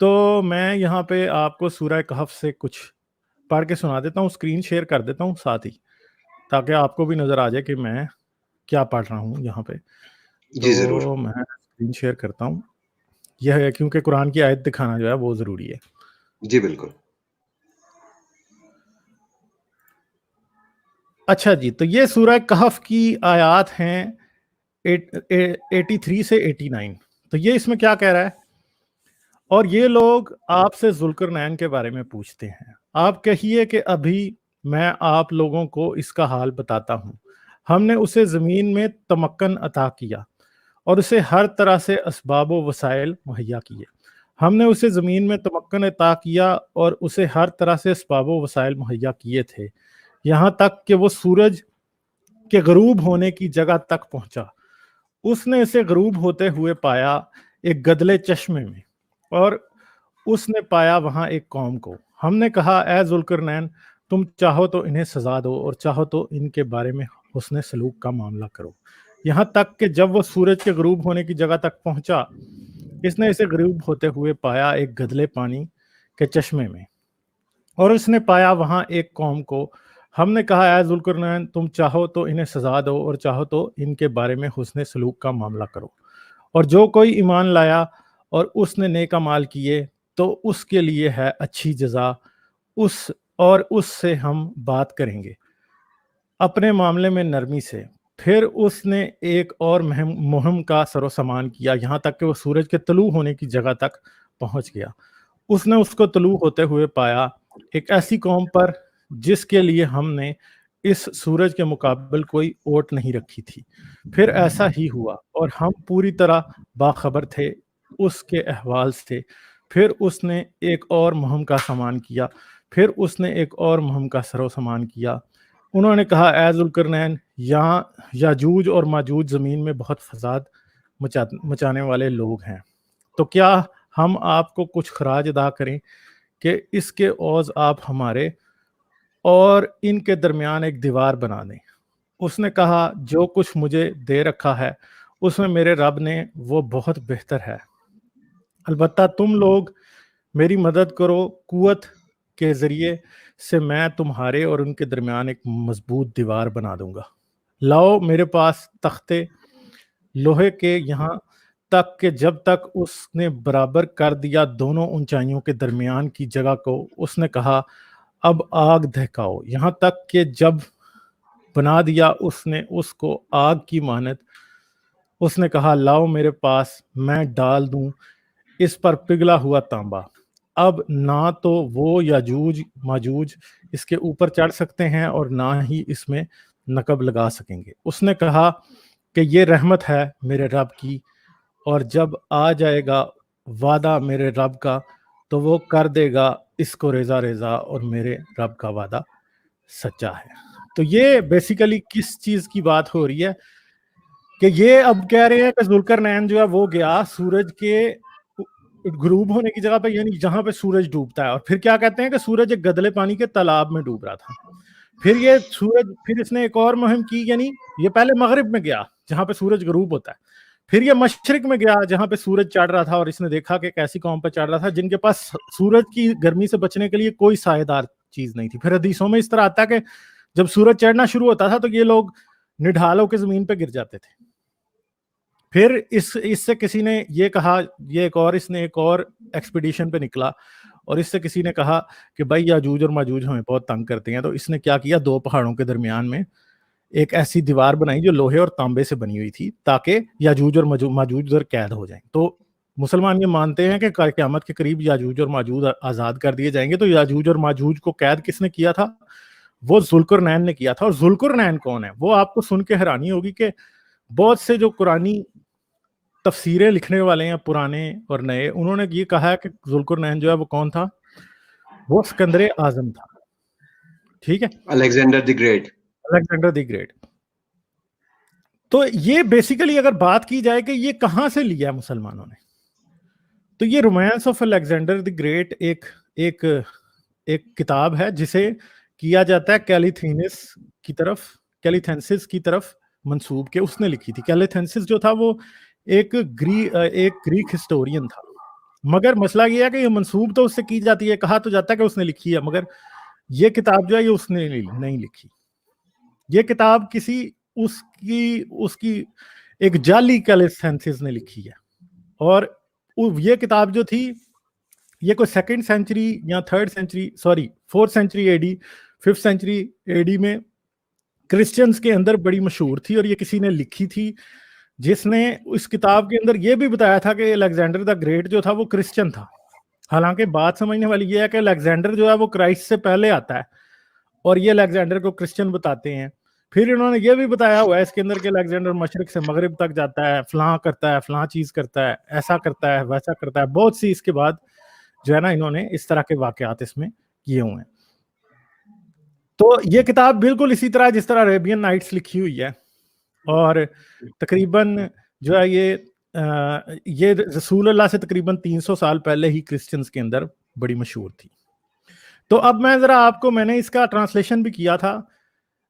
تو میں یہاں پہ آپ کو سورہ کہف سے کچھ پڑھ کے سنا دیتا ہوں، اسکرین شیئر کر دیتا ہوں ساتھ ہی، تاکہ آپ کو بھی نظر آ جائے کہ میں کیا پڑھ رہا ہوں یہاں پہ. جی ضرور. تو میں اسکرین شیئر کرتا ہوں. یہ ہے کیونکہ قرآن کی آیت دکھانا جو ہے وہ ضروری ہے. جی بالکل. اچھا جی، تو یہ سورہ کہف کی آیات ہیں 83 سے 89. تو یہ اس میں کیا کہہ رہا ہے؟ اور یہ لوگ آپ سے ذوالقرنین کے بارے میں پوچھتے ہیں، آپ کہیے کہ ابھی میں آپ لوگوں کو اس کا حال بتاتا ہوں. ہم نے اسے زمین میں تمکن عطا کیا اور اسے ہر طرح سے اسباب و وسائل مہیا کیے. ہم نے اسے زمین میں تمکن عطا کیا اور اسے ہر طرح سے اسباب و وسائل مہیا کیے تھے، یہاں تک کہ وہ سورج کے غروب ہونے کی جگہ تک پہنچا. اس نے اسے غروب ہوتے ہوئے پایا ایک گدلے چشمے میں، اور اس نے پایا وہاں ایک قوم کو. ہم نے کہا اے ذوالقرنین، تم چاہو تو انہیں سزا دو اور چاہو تو ان کے بارے میں حسن سلوک کا معاملہ کرو. یہاں تک کہ جب وہ سورج کے غروب ہونے کی جگہ تک پہنچا، اس نے اسے غروب ہوتے ہوئے پایا ایک گدلے پانی کے چشمے میں، اور اس نے پایا وہاں ایک قوم کو. ہم نے کہا اے ذوالقرنین، تم چاہو تو انہیں سزا دو اور چاہو تو ان کے بارے میں حسن سلوک کا معاملہ کرو. اور جو کوئی ایمان لایا اور اس نے نیک اعمال کیے تو اس کے لیے ہے اچھی جزا، اس سے ہم بات کریں گے اپنے معاملے میں نرمی سے. پھر اس نے ایک اور مہم کا سر و سامان کیا، یہاں تک کہ وہ سورج کے طلوع ہونے کی جگہ تک پہنچ گیا. اس نے اس کو طلوع ہوتے ہوئے پایا ایک ایسی قوم پر جس کے لیے ہم نے اس سورج کے مقابل کوئی اوٹ نہیں رکھی تھی. پھر ایسا ہی ہوا اور ہم پوری طرح باخبر تھے اس کے احوال سے. پھر اس نے ایک اور مہم کا سامان کیا، پھر اس نے ایک اور مہم کا سر و سامان کیا. انہوں نے کہا اے ذوالقرنین، یہاں یاجوج اور ماجوج زمین میں بہت فساد مچانے والے لوگ ہیں، تو کیا ہم آپ کو کچھ خراج ادا کریں کہ اس کے عوض آپ ہمارے اور ان کے درمیان ایک دیوار بنا دیں. اس نے کہا جو کچھ مجھے دے رکھا ہے اس میں میرے رب نے وہ بہت بہتر ہے، البتہ تم لوگ میری مدد کرو، قوت کے ذریعے سے میں تمہارے اور ان کے درمیان ایک مضبوط دیوار بنا دوں گا. لاؤ میرے پاس تختے لوہے کے، یہاں تک کہ جب تک اس نے برابر کر دیا دونوں اونچائیوں کے درمیان کی جگہ کو، اس نے کہا اب آگ دہکاؤ، یہاں تک کہ جب بنا دیا اس نے اس کو آگ کی مانند. اس نے کہا لاؤ میرے پاس، میں ڈال دوں اس پر پگھلا ہوا تانبا. اب نہ تو وہ یاجوج ماجوج اس کے اوپر چڑھ سکتے ہیں اور نہ ہی اس میں نقب لگا سکیں گے. اس نے کہا کہ یہ رحمت ہے میرے رب کی، اور جب آ جائے گا وعدہ میرے رب کا تو وہ کر دے گا اس کو ریزہ ریزہ، اور میرے رب کا وعدہ سچا ہے. تو یہ بیسیکلی کس چیز کی بات ہو رہی ہے کہ یہ اب کہہ رہے ہیں کہ ذوالقرنین جو ہے وہ گیا سورج کے غروب ہونے کی جگہ پہ، یعنی جہاں پہ سورج ڈوبتا ہے، اور پھر کیا کہتے ہیں کہ سورج ایک گدلے پانی کے تالاب میں ڈوب رہا تھا. پھر یہ سورج، پھر اس نے ایک اور مہم کی، یعنی یہ پہلے مغرب میں گیا جہاں پہ سورج غروب ہوتا ہے، پھر یہ مشرق میں گیا جہاں پہ سورج چڑھ رہا تھا، اور اس نے دیکھا کہ ایک ایسی قوم پہ چڑھ رہا تھا جن کے پاس سورج کی گرمی سے بچنے کے لیے کوئی سائے دار چیز نہیں تھی. پھر حدیثوں میں اس طرح آتا ہے کہ جب سورج چڑھنا شروع ہوتا تھا تو یہ لوگ نڈھال ہو کے زمین پہ گر جاتے تھے. پھر اس سے کسی نے یہ کہا، اس نے ایک اور ایکسپیڈیشن پہ نکلا، اور اس سے کسی نے کہا کہ بھائی یاجوج اور ماجوج ہمیں بہت تنگ کرتے ہیں. تو اس نے کیا کیا، دو پہاڑوں کے درمیان میں ایک ایسی دیوار بنائی جو لوہے اور تانبے سے بنی ہوئی تھی تاکہ یاجوج اور ماجوج ادھر قید ہو جائیں. تو مسلمان یہ مانتے ہیں کہ قیامت کے قریب یاجوج اور ماجوج آزاد کر دیے جائیں گے. تو یاجوج اور ماجوج کو قید کس نے کیا تھا؟ وہ ذوالقرنین نے کیا تھا. اور ذوالقرنین کون ہے؟ وہ آپ کو سن کے حیرانی ہوگی کہ بہت سے جو قرآنی تفسیریں لکھنے والے ہیں پرانے اور نئے، انہوں نے یہ کہا ہے کہ ذوالقرنین جو ہے وہ کون تھا؟ وہ سکندر اعظم تھا. ٹھیک ہے، Alexander the great. Alexander the great. تو یہ بیسیکلی اگر بات کی جائے کہ یہ کہاں سے لیا مسلمانوں نے، تو یہ romance of Alexander the great ایک کتاب ہے جسے کیا جاتا ہے کیلیتھینسس کی طرف منسوب، کہ اس نے لکھی تھی. کیلیتھینسس جو تھا وہ ایک گریک ہسٹورین تھا، مگر مسئلہ یہ ہے کہ یہ منسوب تو اس سے کی جاتی ہے, کہا تو جاتا ہے کہ اس نے لکھی ہے, مگر یہ کتاب جو ہے یہ اس نے نہیں لکھی. یہ کتاب کسی اس کی ایک جعلی کیلیسینسز نے لکھی ہے. اور یہ کتاب جو تھی یہ کوئی 2nd سینچری یا 3rd century, sorry 4th century A D, 5th century A D میں کرسچنز کے اندر بڑی مشہور تھی, اور یہ کسی نے لکھی تھی جس نے اس کتاب کے اندر یہ بھی بتایا تھا کہ الیگزینڈر دا گریٹ جو تھا وہ کرسچن تھا. حالانکہ بات سمجھنے والی یہ ہے کہ الیگزینڈر جو ہے وہ کرائسٹ سے پہلے آتا ہے, اور یہ الیگزینڈر کو کرسچن بتاتے ہیں. پھر انہوں نے یہ بھی بتایا ہوا ہے اس کے اندر کہ الیگزینڈر مشرق سے مغرب تک جاتا ہے, فلاں کرتا ہے, فلاں چیز کرتا ہے, ایسا کرتا ہے, ویسا کرتا ہے. بہت سی اس کے بعد جو ہے نا انہوں نے اس طرح کے واقعات اس میں کیے ہوئے ہیں. تو یہ کتاب بالکل اسی طرح جس طرح عربین نائٹس لکھی ہوئی ہے, اور تقریباً جو ہے یہ رسول اللہ سے تقریباً 300 سال پہلے ہی کرسچنز کے اندر بڑی مشہور تھی. تو اب میں ذرا آپ کو, میں نے اس کا ٹرانسلیشن بھی کیا تھا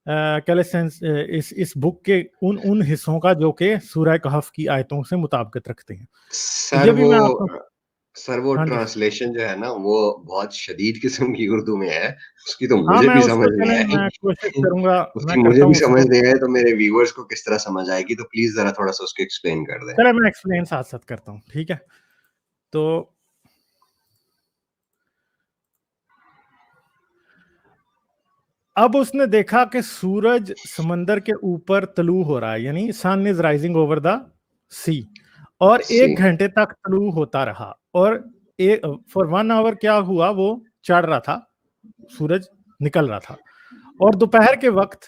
اس بک کے ان حصوں کا جو کہ سورہ کہف کی آیتوں سے مطابقت رکھتے ہیں. سر وہ ٹرانسلیشن جو ہے نا وہ بہت شدید قسم کی اردو میں ہے, اس کی تو ہاں مجھے میں بھی اس سمجھ کو نہیں میں آئی, کوشش کروں گا, اس میں کی کرتا مجھے بھی ہوں سمجھ نہیں آئی, تو میرے ویورز کو کس طرح سمجھ آئے گی, تو پلیز ذرا تھوڑا سا اس کو ایکسپلین کر دیں. چلے میں ایکسپلین ساتھ ساتھ کرتا ہوں, ٹھیک ہے. تو اب اس نے دیکھا کہ سورج سمندر کے اوپر طلوع ہو رہا ہے, یعنی سن از رائزنگ اوور دا سی, اور 1 گھنٹے تک طلوع ہوتا رہا, اور فار 1 آور کیا ہوا, وہ چڑھ رہا تھا, سورج نکل رہا تھا. اور دوپہر کے وقت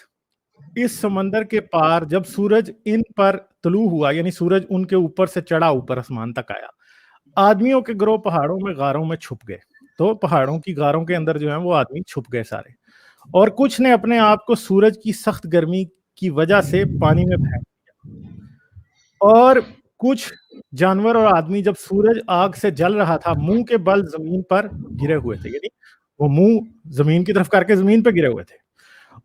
اس سمندر کے پار جب سورج ان پر طلوع ہوا, یعنی سورج ان کے اوپر سے چڑھا, اوپر آسمان تک آیا, آدمیوں کے گروہ پہاڑوں میں غاروں میں چھپ گئے. تو پہاڑوں کی غاروں کے اندر جو ہیں وہ آدمی چھپ گئے سارے, اور کچھ نے اپنے آپ کو سورج کی سخت گرمی کی وجہ سے پانی میں پھینک دیا, اور کچھ جانور اور آدمی جب سورج آگ سے جل رہا تھا منہ کے بل زمین پر گرے ہوئے تھے, یعنی وہ منہ زمین کی طرف کر کے زمین پہ گرے ہوئے تھے.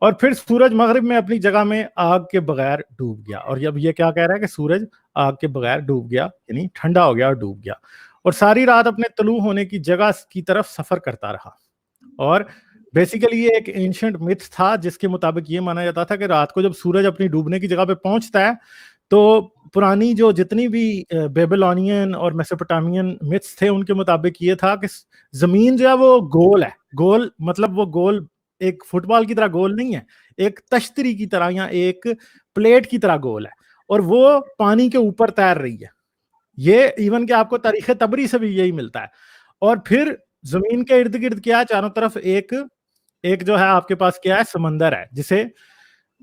اور پھر سورج مغرب میں اپنی جگہ میں آگ کے بغیر ڈوب گیا. اور جب یہ کیا کہہ رہا ہے کہ سورج آگ کے بغیر ڈوب گیا, یعنی ٹھنڈا ہو گیا اور ڈوب گیا, اور ساری رات اپنے طلوع ہونے کی جگہ کی طرف سفر کرتا رہا. اور بیسیکلی یہ ایک اینشنٹ متھ تھا جس کے مطابق یہ مانا جاتا تھا کہ رات کو جب سورج اپنی ڈوبنے کی جگہ پہ پہنچتا ہے تو پرانی جو جتنی بھی بیبلونین اور میسوپوٹامین متھس تھے ان کے مطابق یہ تھا کہ زمین جو ہے وہ گول ہے. گول مطلب وہ گول ایک فٹ بال کی طرح گول نہیں ہے, ایک تشتری کی طرح یا ایک پلیٹ کی طرح گول ہے, اور وہ پانی کے اوپر تیر رہی ہے. یہ ایون کہ آپ کو تاریخ تبری سے بھی یہی ملتا ہے. اور پھر زمین کے ارد گرد کیا, چاروں طرف ایک جو ہے آپ کے پاس کیا ہے, سمندر ہے جسے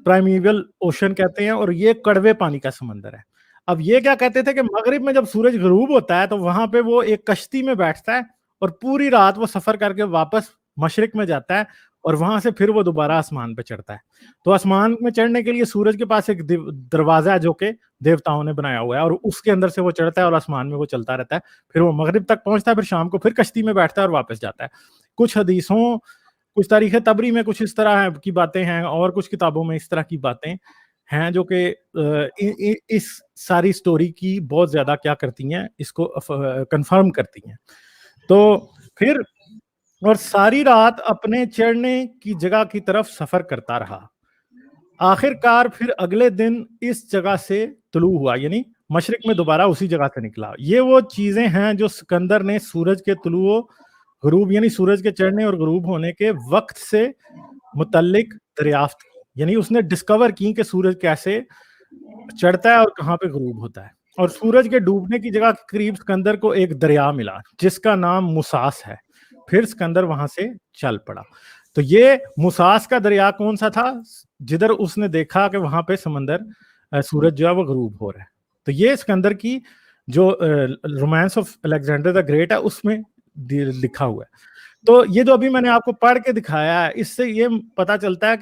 پرائمیول اوشن کہتے ہیں, اور یہ کڑوے پانی کا سمندر ہے. اب یہ کیا کہتے تھے کہ مغرب میں جب سورج غروب ہوتا ہے تو وہاں پہ وہ ایک کشتی میں بیٹھتا ہے, اور پوری رات وہ سفر کر کے واپس مشرق میں جاتا ہے, اور وہاں سے پھر وہ دوبارہ آسمان پہ چڑھتا ہے. تو آسمان میں چڑھنے کے لیے سورج کے پاس ایک دروازہ ہے جو کہ دیوتاؤں نے بنایا ہوا ہے, اور اس کے اندر سے وہ چڑھتا ہے اور آسمان میں وہ چلتا رہتا ہے. پھر وہ مغرب تک پہنچتا ہے, پھر شام کو پھر کشتی میں بیٹھتا ہے اور واپس جاتا ہے. کچھ حدیثوں, کچھ تاریخ تبری میں کچھ اس طرح کی باتیں ہیں, اور کچھ کتابوں میں اس طرح کی باتیں ہیں جو کہ اس ساری سٹوری کی بہت زیادہ کیا کرتی ہیں, اس کو کنفرم کرتی ہیں. تو پھر اور ساری رات اپنے چڑھنے کی جگہ کی طرف سفر کرتا رہا. آخر کار پھر اگلے دن اس جگہ سے طلوع ہوا, یعنی مشرق میں دوبارہ اسی جگہ سے نکلا. یہ وہ چیزیں ہیں جو سکندر نے سورج کے طلوع و غروب, یعنی سورج کے چڑھنے اور غروب ہونے کے وقت سے متعلق دریافت کی, یعنی اس نے ڈسکور کی کہ سورج کیسے چڑھتا ہے اور کہاں پہ غروب ہوتا ہے. اور سورج کے ڈوبنے کی جگہ کے قریب سکندر کو ایک دریا ملا جس کا نام مساس ہے. پھر سکندر وہاں سے چل پڑا. تو یہ مساس کا دریا کون سا تھا, جدھر اس نے دیکھا کہ وہاں پہ سمندر سورج جو ہے وہ غروب ہو رہا ہے. تو یہ سکندر کی جو romance of Alexander the great ہے اس میں لکھا ہوا ہے. تو یہ جو ابھی میں نے آپ کو پڑھ کے دکھایا ہے, اس سے یہ پتا چلتا ہے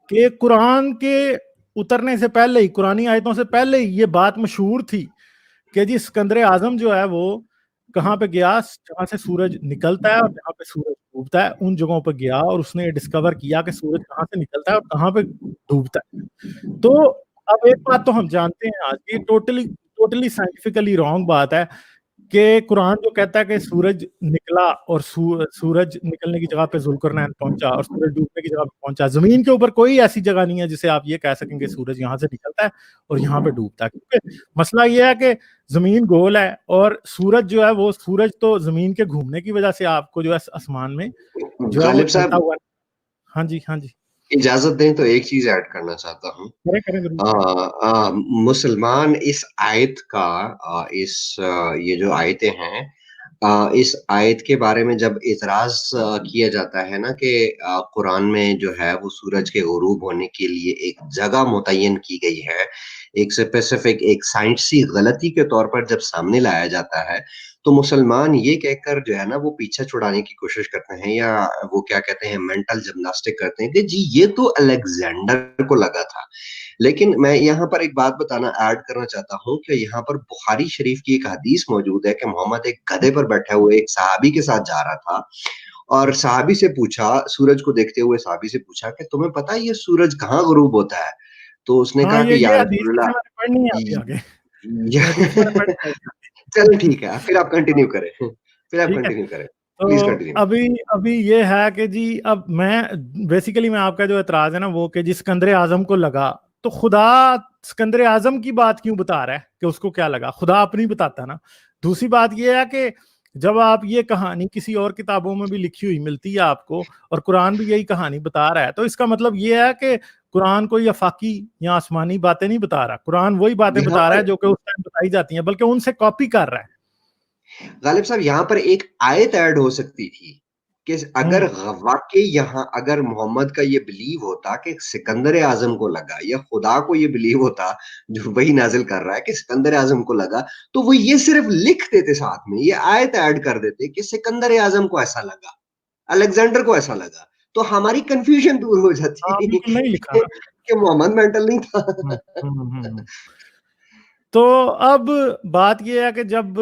کہ قرآن کے اترنے سے پہلے ہی, قرآنی آیتوں سے پہلے ہی یہ بات مشہور تھی کہ جی سکندر اعظم جو ہے وہ کہاں پہ گیا, جہاں سے سورج نکلتا ہے اور جہاں پہ سورج ڈوبتا ہے ان جگہوں پہ گیا, اور اس نے ڈسکور کیا کہ سورج کہاں سے نکلتا ہے اور کہاں پہ ڈوبتا ہے. تو اب ایک بات تو ہم جانتے ہیں آج, یہ ٹوٹلی سائنٹیفکلی رانگ بات ہے کہ قرآن جو کہتا ہے کہ سورج نکلا اور سورج نکلنے کی جگہ پہ ذوالقرنین پہنچا اور سورج ڈوبنے کی جگہ پہ پہنچا، زمین کے اوپر کوئی ایسی جگہ نہیں ہے جسے آپ یہ کہہ سکیں کہ سورج یہاں سے نکلتا ہے اور یہاں پہ ڈوبتا ہے، کیونکہ مسئلہ یہ ہے کہ زمین گول ہے اور سورج جو ہے وہ سورج تو زمین کے گھومنے کی وجہ سے آپ کو جو ہے آسمان میں جو ہے وہ غالب صاحب چلتا ہوا ہے۔ ہاں جی ہاں جی اجازت دیں تو ایک چیز ایڈ کرنا چاہتا ہوں. کریں کریں ضرور۔ مسلمان اس آیت کا یہ جو آیتیں ہیں اس آیت کے بارے میں جب اعتراض کیا جاتا ہے نا کہ قرآن میں جو ہے وہ سورج کے غروب ہونے کے لیے ایک جگہ متعین کی گئی ہے، ایک اسپیسیفک ایک سائنسی غلطی کے طور پر جب سامنے لایا جاتا ہے تو مسلمان یہ کہہ کر جو ہے نا وہ پیچھے چھڑانے کی کوشش کرتے ہیں، یا وہ کیا کہتے ہیں مینٹل جمناسٹک کرتے ہیں کہ جی یہ تو الیگزینڈر کو لگا تھا. لیکن میں یہاں پر ایک بات ایڈ کرنا چاہتا ہوں کہ یہاں پر بخاری شریف کی ایک حدیث موجود ہے کہ محمد ایک گدھے پر بیٹھے ہوئے ایک صحابی کے ساتھ جا رہا تھا اور صحابی سے پوچھا، سورج کو دیکھتے ہوئے صحابی سے پوچھا کہ تمہیں پتا یہ سورج کہاں غروب ہوتا ہے؟ تو اس نے ہاں کہا کہ یا یہ حدیث رسول میں نے پڑھنی ہے ابھی آگے، یہ حدیث میں نے اللہ. پڑھنی ہے چلو ٹھیک ہے، پھر آپ ہاں کنٹینیو کریں، پھر آپ ٹھیک ہے۔ کنٹینیو کریں، پلیز تو کنٹینیو. ابھی یہ ہے کہ جی اب میں بیسیکلی میں آپ کا جو اعتراض ہے نا وہ کہ جس سکندر اعظم کو لگا تو خدا سکندر اعظم کی بات کیوں بتا رہا ہے کہ اس کو کیا لگا؟ خدا اپنی بتاتا نا۔ دوسری بات یہ ہے کہ جب آپ یہ کہانی کسی اور کتابوں میں بھی لکھی ہوئی ملتی ہے آپ کو اور قرآن بھی یہی کہانی بتا رہا ہے تو اس کا مطلب یہ ہے کہ قرآن کوئی افاقی یا آسمانی باتیں نہیں بتا رہا، قرآن وہی باتیں یہاں بتا رہا پر ہے جو کہ اس ٹائم بتائی جاتی ہیں بلکہ ان سے کاپی کر رہا ہے۔ غالب صاحب یہاں پر ایک آیت ایڈ ہو سکتی تھی کہ اگر واقعی یہاں اگر محمد کا یہ بلیو ہوتا کہ سکندر اعظم کو لگا یا خدا کو یہ بلیو ہوتا جو وہی نازل کر رہا ہے کہ سکندر اعظم کو لگا تو وہ یہ صرف لکھ دیتے ساتھ میں یہ آیت ایڈ کر دیتے کہ سکندر اعظم کو ایسا لگا، الیگزینڈر کو ایسا لگا، تو ہماری کنفیوژن دور ہو ہاں جاتی بالکل نہیں لکھا کہ محمد مینٹل نہیں تھا. نا۔ تو اب بات یہ ہے کہ جب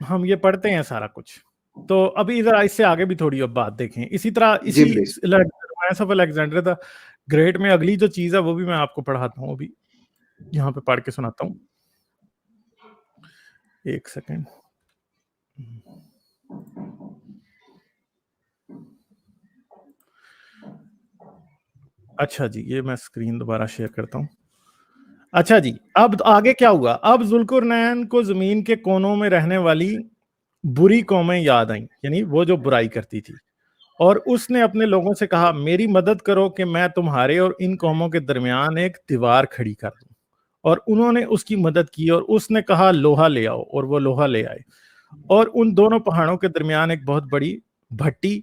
ہم یہ پڑھتے ہیں سارا کچھ تو ابھی ذرا اس سے آگے بھی تھوڑی اب بات دیکھیں اسی طرح جی اسی please. Romance of Alexander the great میں اگلی جو چیز ہے وہ بھی میں آپ کو پڑھاتا ہوں، ابھی یہاں پہ پڑھ کے سناتا ہوں، ایک سیکنڈ۔ اچھا جی یہ میں اسکرین دوبارہ شیئر کرتا ہوں۔ اچھا جی اب آگے کیا ہوا؟ اب ذوالقرنین کو زمین کے کونوں میں رہنے والی بری قومیں یاد آئیں، یعنی وہ جو برائی کرتی تھی، اور اس نے اپنے لوگوں سے کہا میری مدد کرو کہ میں تمہارے اور ان قوموں کے درمیان ایک دیوار کھڑی کر دوں، اور انہوں نے اس کی مدد کی اور اس نے کہا لوہا لے آؤ، اور وہ لوہا لے آئے اور ان دونوں پہاڑوں کے درمیان ایک بہت بڑی بھٹی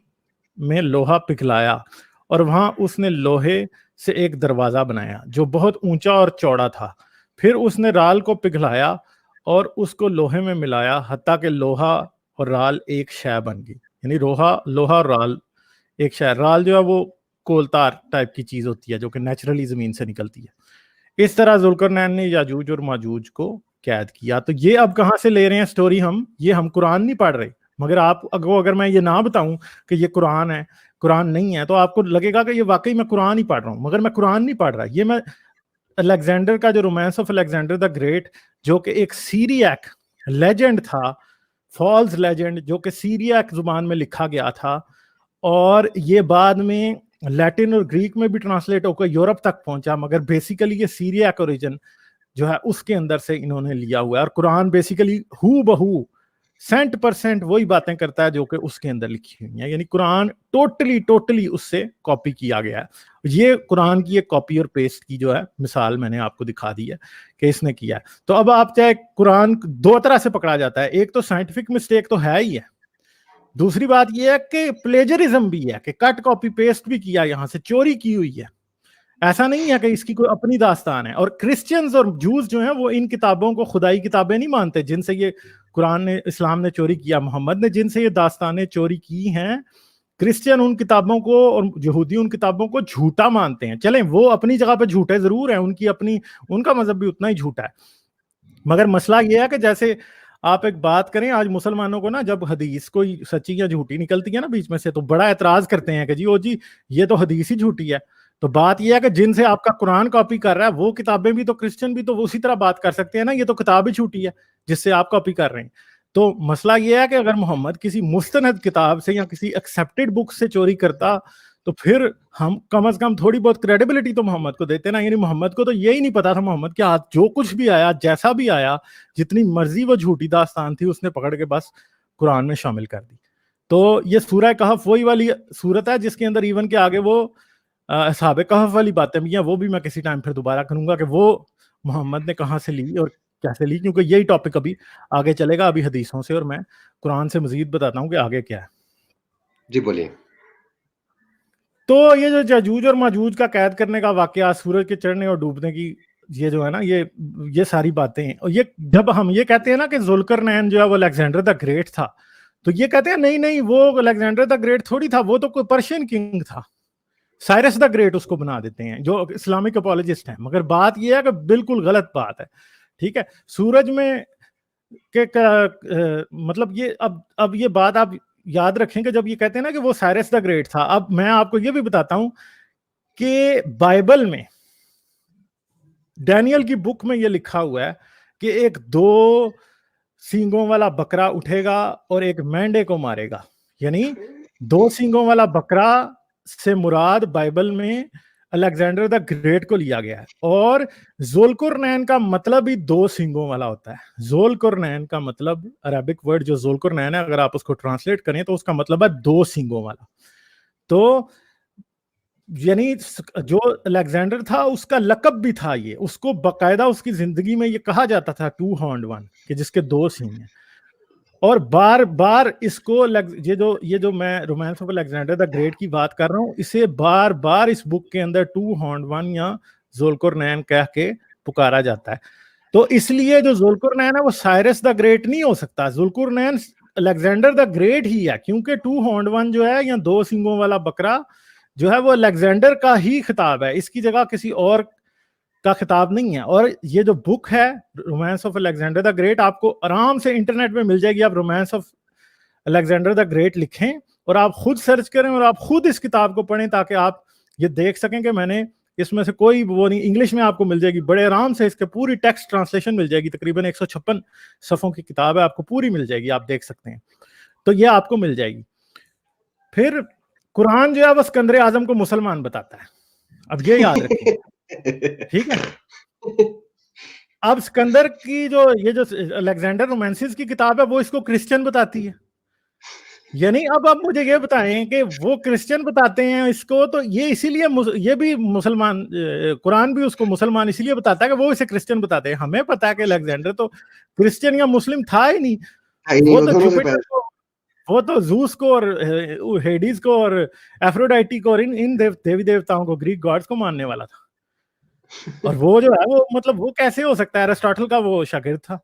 میں لوہا پگھلایا اور وہاں اس نے لوہے سے ایک دروازہ بنایا جو بہت اونچا اور چوڑا تھا، پھر اس نے رال کو پگھلایا اور اس کو لوہے میں ملایا حتیٰ کہ لوہا اور رال ایک شے بن گئی، یعنی لوہا اور رال ایک شے۔ رال جو ہے وہ کولتار ٹائپ کی چیز ہوتی ہے جو کہ نیچرلی زمین سے نکلتی ہے۔ اس طرح ذوالقرنین نے یاجوج اور ماجوج کو قید کیا۔ تو یہ اب کہاں سے لے رہے ہیں سٹوری؟ ہم قرآن نہیں پڑھ رہے، مگر آپ اگر میں یہ نہ بتاؤں کہ یہ قرآن ہے، قرآن نہیں ہے، تو آپ کو لگے گا کہ یہ واقعی میں قرآن ہی پڑھ رہا ہوں، مگر میں قرآن نہیں پڑھ رہا، یہ میں الیگزینڈر کا جو romance of Alexander the great جو کہ ایک سیریاک لیجنڈ تھا، فالز لیجنڈ جو کہ سیریاک زبان میں لکھا گیا تھا اور یہ بعد میں لیٹن اور گریک میں بھی ٹرانسلیٹ ہو کر یورپ تک پہنچا، مگر بیسیکلی یہ سیریاک اوریجن جو ہے اس کے اندر سے انہوں نے لیا ہوا ہے، اور قرآن بیسیکلی ہو بہو 100% وہی باتیں کرتا ہے جو کہ اس کے اندر لکھی ہوئی ہیں، یعنی قرآن ٹوٹلی اس سے کاپی کیا گیا ہے۔ یہ قرآن کی ایک کاپی اور پیسٹ کی جو ہے مثال میں نے آپ کو دکھا دی ہے کہ اس نے کیا ہے۔ تو اب آپ چاہے قرآن دو طرح سے پکڑا جاتا ہے، ایک تو سائنٹیفک مسٹیک تو ہے ہی ہے، دوسری بات یہ ہے کہ پلیجرزم بھی ہے کہ کٹ کاپی پیسٹ بھی کیا، یہاں سے چوری کی ہوئی ہے، ایسا نہیں ہے کہ اس کی کوئی اپنی داستان ہے۔ اور کرسچنز اور جوز جو ہیں وہ ان کتابوں کو خدائی کتابیں نہیں مانتے جن سے یہ قرآن نے اسلام نے چوری کیا، محمد نے جن سے یہ داستانیں چوری کی ہیں، کرسچن ان کتابوں کو اور یہودی ان کتابوں کو جھوٹا مانتے ہیں۔ چلیں وہ اپنی جگہ پہ جھوٹے ضرور ہیں، ان کا مذہب بھی اتنا ہی جھوٹا ہے، مگر مسئلہ یہ ہے کہ جیسے آپ ایک بات کریں، آج مسلمانوں کو نا جب حدیث کوئی سچی یا جھوٹی نکلتی ہے نا بیچ میں سے تو بڑا اعتراض کرتے ہیں کہ جی یہ تو حدیث ہی جھوٹی ہے۔ تو بات یہ ہے کہ جن سے آپ کا قرآن کاپی کر رہا ہے وہ کتابیں بھی تو کرسچن بھی تو اسی طرح بات کر سکتے ہیں نا، یہ تو کتاب ہی جھوٹی ہے جس سے آپ کاپی کر رہے ہیں۔ تو مسئلہ یہ ہے کہ اگر محمد کسی مستند کتاب سے یا کسی ایکسیپٹڈ بک سے چوری کرتا تو پھر ہم کم از کم تھوڑی بہت کریڈیبلٹی تو محمد کو دیتے نا. یعنی محمد کو تو یہی نہیں پتا تھا محمد کے ہاتھ جو کچھ بھی آیا جیسا بھی آیا جتنی مرضی وہ جھوٹی داستان تھی اس نے پکڑ کے بس قرآن میں شامل کر دی. تو یہ سورہ کہف وہی والی صورت ہے جس کے اندر ایون کے آگے وہ اصحاب کہف والی باتیں بھی ہیں, وہ بھی میں کسی ٹائم پھر دوبارہ کروں گا کہ وہ محمد نے کہاں سے لی اور کیسے لی, کیونکہ یہی ٹاپک ابھی آگے چلے گا ابھی حدیثوں سے, اور میں قرآن سے مزید بتاتا ہوں کہ آگے کیا ہے. جی بولیے. تو یہ جو یاجوج اور ماجوج کا قید کرنے کا واقعہ, سورج کے چڑھنے اور ڈوبنے کی یہ جو ہے نا یہ ساری باتیں, اور یہ جب ہم یہ کہتے ہیں نا کہ ذوالقرنین جو ہے وہ الیگزینڈر دا گریٹ تھا, تو یہ کہتے ہیں نہیں وہ الیگزینڈر دا گریٹ تھوڑی تھا, وہ تو کوئی پرشین کنگ تھا, سائرس دا گریٹ اس کو بنا دیتے ہیں جو اسلامک اپولوجسٹ ہیں. مگر بات یہ ہے کہ بالکل غلط بات ہے, ٹھیک ہے. سورج میں مطلب یہ اب یہ بات آپ یاد رکھیں کہ جب یہ کہتے ہیں نا کہ وہ سائرس دا گریٹ تھا, اب میں آپ کو یہ بھی بتاتا ہوں کہ بائبل میں ڈینیل کی بک میں یہ لکھا ہوا ہے کہ ایک 2 سینگوں والا بکرا اٹھے گا اور ایک مینڈے کو مارے گا. یعنی 2 سینگوں والا بکرا سے مراد بائبل میں الیگزینڈر دا گریٹ کو لیا گیا ہے, اور ذوالقرنین کا مطلب ہی 2 سینگوں والا ہوتا ہے. ذوالقرنین کا مطلب عربک ورڈ جو ذوالقرنین ہے اگر آپ اس کو ٹرانسلیٹ کریں تو اس کا مطلب ہے 2 سینگوں والا. تو یعنی جو الیگزینڈر تھا اس کا لقب بھی تھا یہ, اس کو باقاعدہ اس کی زندگی میں یہ کہا جاتا تھا 2 ہارنڈ ون, کہ جس کے 2 سینگ ہیں. اور بار بار اس کو یہ جو میں romance of Alexander the great کی بات کر رہا ہوں, اسے بار بار اس بک کے اندر 2 ہارنڈ ون یا ذوالقرنین کہہ کے پکارا جاتا ہے. تو اس لیے جو ذوالقرنین ہے وہ سائرس دا گریٹ نہیں ہو سکتا, ذوالقرنین الیگزینڈر دا گریٹ ہی ہے, کیونکہ 2 ہارنڈ ون جو ہے یا 2 سینگوں والا بکرا جو ہے وہ الیگزینڈر کا ہی خطاب ہے, اس کی جگہ کسی اور کا خطاب نہیں ہے. اور یہ جو بک ہے romance of Alexander the great آپ کو آرام سے انٹرنیٹ پہ مل جائے گی. آپ romance of Alexander the great لکھیں اور آپ خود سرچ کریں اور آپ خود اس کتاب کو پڑھیں تاکہ آپ یہ دیکھ سکیں کہ میں نے اس میں سے کوئی وہ نہیں, انگلش میں آپ کو مل جائے گی بڑے آرام سے, اس کے پوری ٹیکسٹ ٹرانسلیشن مل جائے گی, تقریباً 156 صفحوں کی کتاب ہے, آپ کو پوری مل جائے گی, آپ دیکھ سکتے ہیں. تو یہ آپ کو مل جائے گی. پھر قرآن جو ہے وہ اسکندر اعظم کو مسلمان بتاتا ہے, اب یہ یاد رکھیں, ٹھیک ہے. اب اسکندر کی جو الیگزینڈر رومانسز کی کتاب ہے وہ اس کو کرسچن بتاتی ہے. یعنی اب آپ مجھے یہ بتائیں کہ وہ کرسچن بتاتے ہیں اس کو, تو یہ اسی لیے یہ بھی مسلمان, قرآن بھی اس کو مسلمان اسی لیے بتاتا ہے کہ وہ اسے کرسچن بتاتے ہیں. ہمیں پتا ہے کہ الیگزینڈر تو کرسچن یا مسلم تھا ہی نہیں, وہ تو جوپیٹر کو, وہ تو زوس کو اور ہیڈیز کو اور ایفروڈائٹی کو اور ان دیوی دیوتاؤں کو, گریک گاڈز کو ماننے والا تھا. اور وہ جو ہے وہ مطلب وہ کیسے ہو سکتا ہے, ایرسٹاٹل کا وہ شاگرد تھا.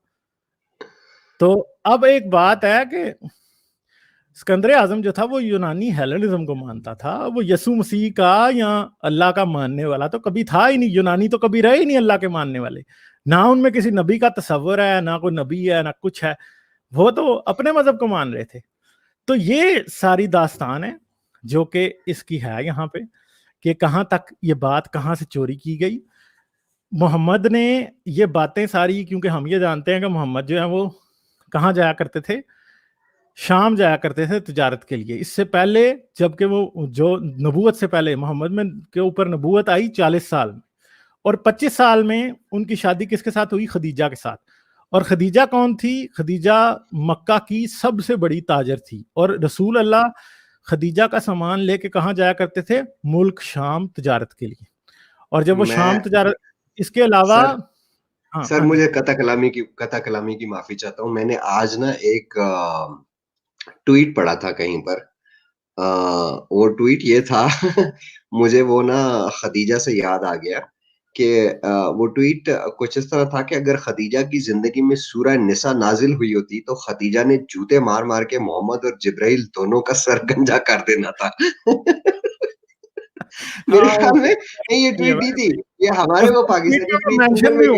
تو اب ایک بات ہے کہ اسکندر اعظم جو تھا وہ یونانی ہیلنزم کو مانتا تھا, وہ یسوع مسیح کا یا اللہ کا ماننے والا تو کبھی تھا ہی نہیں. یونانی تو کبھی رہے ہی نہیں اللہ کے ماننے والے, نہ ان میں کسی نبی کا تصور ہے, نہ کوئی نبی ہے, نہ کچھ ہے, وہ تو اپنے مذہب کو مان رہے تھے. تو یہ ساری داستان ہے جو کہ اس کی ہے یہاں پہ, کہ کہاں تک یہ بات کہاں سے چوری کی گئی. محمد نے یہ باتیں ساری, کیونکہ ہم یہ جانتے ہیں کہ محمد جو ہے وہ کہاں جایا کرتے تھے, شام جایا کرتے تھے تجارت کے لیے. اس سے پہلے جبکہ وہ جو نبوت سے پہلے محمد میں کے اوپر نبوت آئی 40 سال میں, اور 25 سال میں ان کی شادی کس کے ساتھ ہوئی, خدیجہ کے ساتھ. اور خدیجہ کون تھی, خدیجہ مکہ کی سب سے بڑی تاجر تھی, اور رسول اللہ خدیجہ کا سامان لے کے کہاں جایا کرتے تھے, ملک شام تجارت کے لیے. اور جب وہ شام تجارت, اس کے علاوہ سر مجھے قطع کلامی کی معافی چاہتا ہوں. میں نے آج نا ایک ٹویٹ پڑھا تھا کہیں پر, وہ ٹویٹ یہ تھا مجھے وہ نا خدیجہ سے یاد آ گیا کہ وہ ٹویٹ کچھ اس طرح تھا کہ اگر خدیجہ کی زندگی میں سورہ نساء نازل ہوئی ہوتی تو خدیجہ نے جوتے مار مار کے محمد اور جبرائیل دونوں کا سر گنجا کر دینا تھا. میرے خیال میں یہ ٹویٹ نہیں تھی, یہ ہمارے وہ Pakistani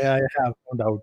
I have no doubt.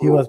He was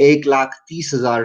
1,30,000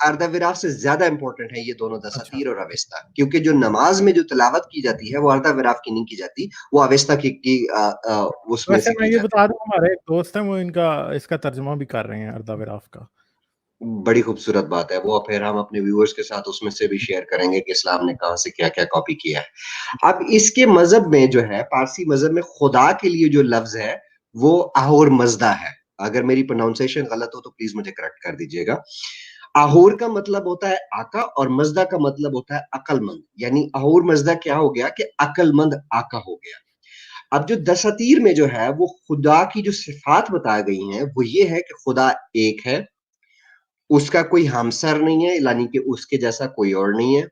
ارداوراف سے زیادہ امپورٹنٹ ہے یہ دونوں اچھا دساتیر اور اویستا، کیونکہ جو نماز میں جو تلاوت کی جاتی ہے وہ ارداوراف کی نہیں کی جاتی، وہ اویستا کی اس میں ویسے سے میں کی یہ جاتی بتا دوں ہمارے ایک دوست ہیں وہ اس کا ترجمہ بھی کر رہے ہیں ارداوراف کا. ہے۔ بڑی خوبصورت بات ہے، وہ پھر ہم اپنے ویورز کے ساتھ اس میں سے بھی شیئر کریں گے کہ اسلام نے کہاں سے کیا کیا کاپی کیا ہے۔ اب اس کے مذہب میں جو ہے، پارسی مذہب میں خدا کے لیے جو لفظ ہے وہ اہور مزدہ ہے، اگر میری پروننسیشن غلط ہو تو پلیز مجھے کریکٹ کر دیجیے گا۔ اہور کا مطلب ہوتا ہے آقا اور مزدہ کا مطلب ہوتا ہے عقل مند، یعنی اہور مزدہ کیا ہو گیا کہ عقل مند آقا ہو گیا۔ اب جو دساتیر میں جو ہے وہ خدا کی جو صفات بتائی گئی ہیں وہ یہ ہے کہ خدا ایک ہے، اس کا کوئی ہمسر نہیں ہے، یعنی کہ اس کے جیسا کوئی اور نہیں ہے۔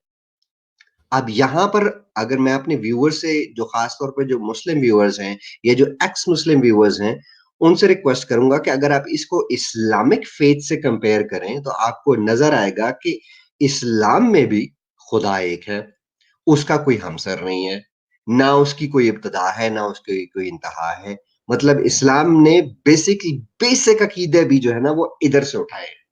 اب یہاں پر اگر میں اپنے ویور سے، جو خاص طور پہ جو مسلم ویورز ہیں یا جو ایکس مسلم ویورز ہیں، ان سے ریکویسٹ کروں گا کہ اگر آپ اس کو اسلامک فیتھ سے کمپیئر کریں تو آپ کو نظر آئے گا کہ اسلام میں بھی خدا ایک ہے، اس کا کوئی ہمسر نہیں ہے، نہ اس کی کوئی ابتدا ہے نہ اس کی کوئی انتہا ہے۔ مطلب اسلام نے بیسک عقیدے بھی جو ہے نا وہ ادھر سے اٹھائے ہیں۔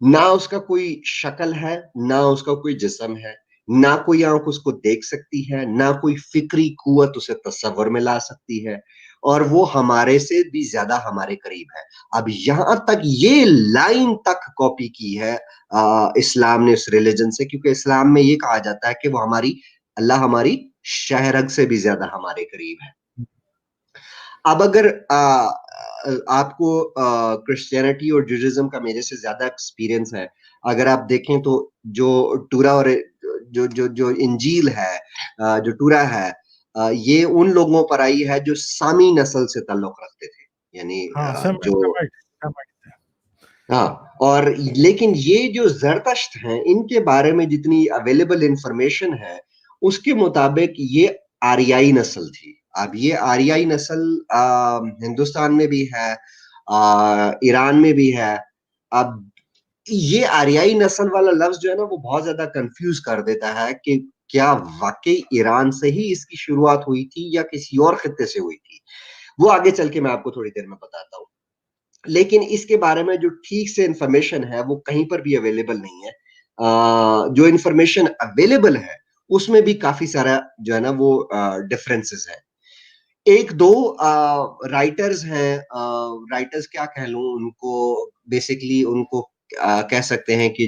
نہ اس کا کوئی شکل ہے، نہ اس کا کوئی جسم ہے، نہ کوئی آنکھ اس کو دیکھ سکتی ہے، نہ کوئی فکری قوت اسے تصور میں لا سکتی ہے، اور وہ ہمارے سے بھی زیادہ ہمارے قریب ہے۔ اب یہاں تک یہ لائن تک کاپی کی ہے اسلام نے اس ریلیجن سے، کیونکہ اسلام میں یہ کہا جاتا ہے کہ وہ اللہ ہماری شہرگ سے بھی زیادہ ہمارے قریب ہے۔ اب اگر آپ کو کرسچینٹی اور جوڈائزم کا میرے سے زیادہ ایکسپیرینس ہے، اگر آپ دیکھیں تو جو ٹورا اور جو انجیل ہے، جو ٹورا ہے، یہ ان لوگوں پر آئی ہے جو سامی نسل سے تعلق رکھتے تھے، یعنی ہاں جو سیمائٹ. ہاں، اور لیکن یہ جو زرتشت ہیں ان کے بارے میں جتنی اویلیبل انفارمیشن ہے اس کے مطابق یہ آریائی نسل تھی۔ اب یہ آریائی نسل ہندوستان میں بھی ہے، ایران میں بھی ہے۔ اب یہ آریائی نسل والا لفظ جو ہے نا وہ بہت زیادہ کنفیوز کر دیتا ہے کہ کیا واقعی ایران سے ہی اس کی شروعات ہوئی تھی یا کسی اور خطے سے ہوئی تھی، وہ آگے چل کے میں آپ کو تھوڑی دیر میں بتاتا ہوں۔ لیکن اس کے بارے میں جو ٹھیک سے انفارمیشن ہے وہ کہیں پر بھی اویلیبل نہیں ہے۔ جو انفارمیشن اویلیبل ہے اس میں بھی کافی سارا جو ہے نا وہ ڈفرینسز ہیں۔ ایک دو رائٹرز ہیں، رائٹرز کیا کہہ لوں ان کو، بیسیکلی ان کو کہہ سکتے ہیں کہ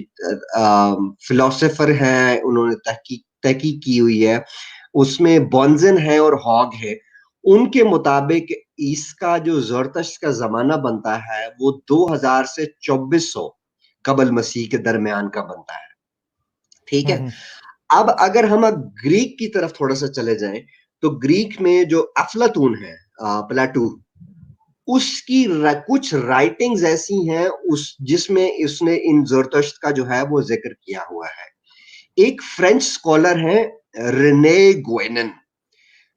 فلاسفر ہیں، انہوں نے تحقیق کی ہوئی ہے، اس میں بونزن ہے اور ہاگ ہے۔ ان کے مطابق اس کا جو زرتشت کا زمانہ بنتا ہے وہ 2000 سے 2400 قبل مسیح کے درمیان کا بنتا ہے، ٹھیک ہے۔ اب اگر ہم گریک کی طرف تھوڑا سا چلے جائیں تو گریک میں جو افلاطون ہے، پلاٹو، اس کی کچھ رائٹنگز ایسی ہیں جس میں اس نے ان زرتشت کا جو ہے وہ ذکر کیا ہوا ہے۔ ایک فرینچ سکولر ہے رنے گوئنن۔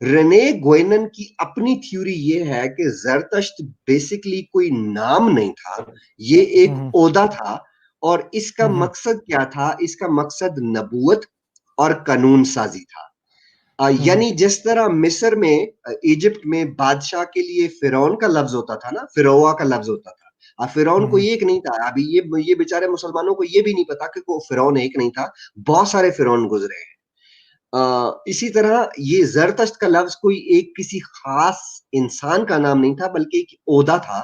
رنے گوئنن کی اپنی تھیوری یہ ہے کہ زرتشت بیسیکلی کوئی نام نہیں تھا، یہ ایک عہدہ تھا، اور اس کا مقصد کیا تھا؟ اس کا مقصد نبوت اور قانون سازی تھا۔ یعنی جس طرح مصر میں، ایجپٹ میں بادشاہ کے لیے فرعون کا لفظ ہوتا تھا نا، فروہ کا لفظ ہوتا تھا، فرعون کو ایک نہیں تھا۔ ابھی یہ بیچارے مسلمانوں کو یہ بھی نہیں پتا کہ فرعون ایک نہیں تھا، بہت سارے فرعون گزرے ہیں۔ اسی طرح یہ زرتشت کا لفظ کوئی ایک کسی خاص انسان کا نام نہیں تھا بلکہ ایک عہدہ تھا،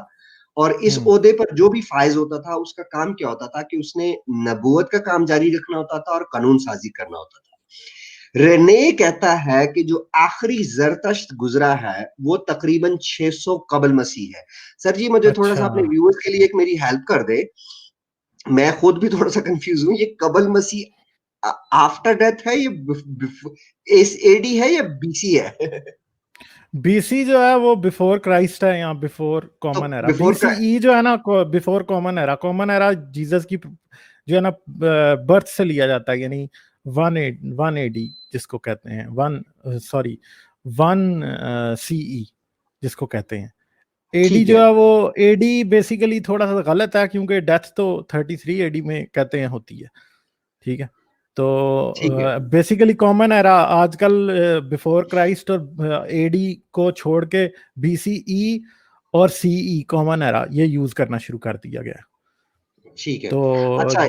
اور اس عہدے پر جو بھی فائز ہوتا تھا اس کا کام کیا ہوتا تھا کہ اس نے نبوت کا کام جاری رکھنا ہوتا تھا اور قانون سازی کرنا ہوتا تھا۔ رنے کہتا ہے کہ جو آخری زرتشت گزرا ہے وہ تقریباً 600 قبل مسیح ہے۔ سر جی مجھے تھوڑا سا اپنے ویورز کے لیے ایک میری ہیلپ کر دے، میں خود بھی تھوڑا سا کنفیوز ہوں، یہ قبل مسیح آفٹر ڈیتھ ہے، یہ اے ڈی ہے یا بی سی ہے؟ بی سی جو ہے وہ بیفور کرائسٹ ہے یا بیفور کامن ایرا۔ بی سی ای جو ہے نا بیفور کامن ایرا، کامن ایرا جیزس کی جو ہے نا برتھ سے لیا جاتا ہے، یعنی 1 AD جس کو کہتے ہیں، 1 CE جس کو کہتے ہیں۔ اے ڈی جو ہے وہ اے ڈی بیسیکلی تھوڑا سا غلط ہے کیونکہ ڈیتھ تو 33 AD میں کہتے ہیں ہوتی ہے، ٹھیک ہے۔ تو بیسیکلی کامن ایرا آج کل بیفور کرائسٹ اور اے ڈی کو چھوڑ کے بی سی ای اور سی ای کامن ایرا یہ یوز کرنا شروع کر دیا گیا۔ ٹھیک ہے، تو اچھا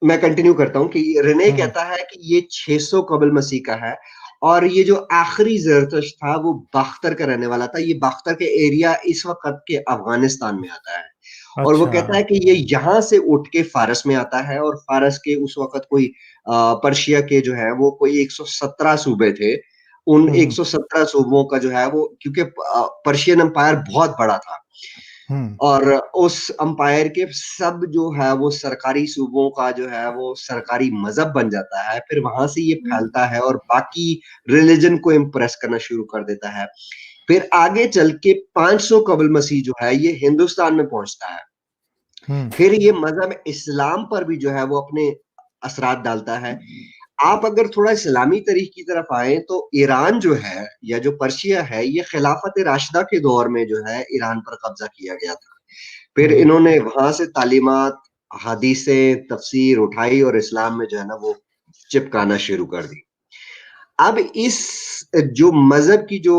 میں کنٹینیو کرتا ہوں کہ رنے کہتا ہے کہ یہ 600 قبل مسیح کا ہے، اور یہ جو آخری زرتشت تھا وہ باختر کا رہنے والا تھا. یہ باختر کے ایریا اس وقت کے افغانستان میں آتا ہے، اور وہ کہتا ہے کہ یہ یہاں سے اٹھ کے فارس میں آتا ہے، اور فارس کے اس وقت کوئی پرشیا کے جو ہے وہ کوئی 117 صوبے تھے. ان 117 صوبوں کا جو ہے وہ، کیونکہ پرشین امپائر بہت بڑا تھا، اور اس امپائر کے سب جو ہے وہ سرکاری صوبوں کا جو ہے وہ سرکاری مذہب بن جاتا ہے. پھر وہاں سے یہ پھیلتا ہے اور باقی ریلیجن کو امپریس کرنا شروع کر دیتا ہے. پھر آگے چل کے 500 قبل مسیح جو ہے یہ ہندوستان میں پہنچتا ہے. پھر یہ مذہب اسلام پر بھی جو ہے وہ اپنے اثرات ڈالتا ہے. آپ اگر تھوڑا اسلامی تاریخ کی طرف آئیں تو ایران جو ہے یا جو پرشیا ہے، یہ خلافت راشدہ کے دور میں جو ہے ایران پر قبضہ کیا گیا تھا. پھر انہوں نے وہاں سے تعلیمات، حدیثیں، تفسیر اٹھائی اور اسلام میں جو ہے نا وہ چپکانا شروع کر دی. اب اس جو مذہب کی جو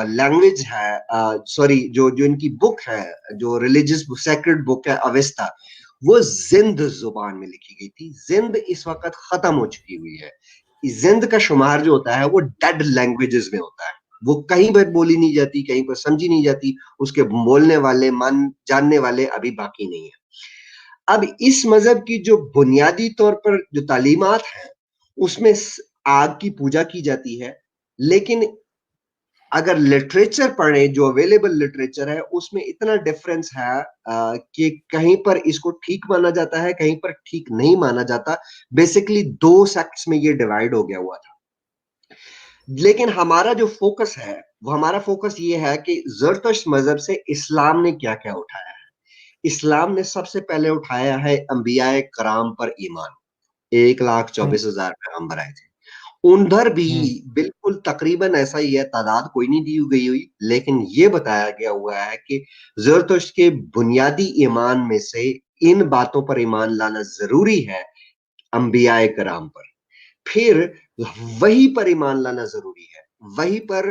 لینگویج ہے، سوری جو ان کی بک ہے، جو ریلیجس سیکرڈ بک ہے اویستا، وہ زند زبان میں لکھی گئی تھی. زند اس وقت ختم ہو چکی ہوئی ہے. زند کا شمار جو ہوتا ہے وہ ڈیڈ لینگویجز میں ہوتا ہے، وہ کہیں پر بولی نہیں جاتی، کہیں پر سمجھی نہیں جاتی، اس کے بولنے والے، جاننے والے ابھی باقی نہیں ہیں. اب اس مذہب کی جو بنیادی طور پر جو تعلیمات ہیں اس میں آگ کی پوجا کی جاتی ہے، لیکن اگر لٹریچر پڑھیں، جو اویلیبل لٹریچر ہے اس میں اتنا ڈفرنس ہے کہ کہیں پر اس کو ٹھیک مانا جاتا ہے، کہیں پر ٹھیک نہیں مانا جاتا. بیسیکلی 2 سیکٹس میں یہ ڈیوائیڈ ہو گیا ہوا تھا. لیکن ہمارا جو فوکس ہے وہ، ہمارا فوکس یہ ہے کہ زرتشت مذہب سے اسلام نے کیا کیا اٹھایا ہے. اسلام نے سب سے پہلے اٹھایا ہے انبیاء کرام پر ایمان. 1,24,000 پیغمبر آئے تھے. اندر بھی بالکل تقریباً ایسا ہی ہے، تعداد کوئی نہیں دی گئی ہوئی، لیکن یہ بتایا گیا ہوا ہے کہ زرتشت کے بنیادی ایمان میں سے ان باتوں پر ایمان لانا ضروری ہے، انبیاء کرام پر. پھر وہی پر ایمان لانا ضروری ہے. وہی پر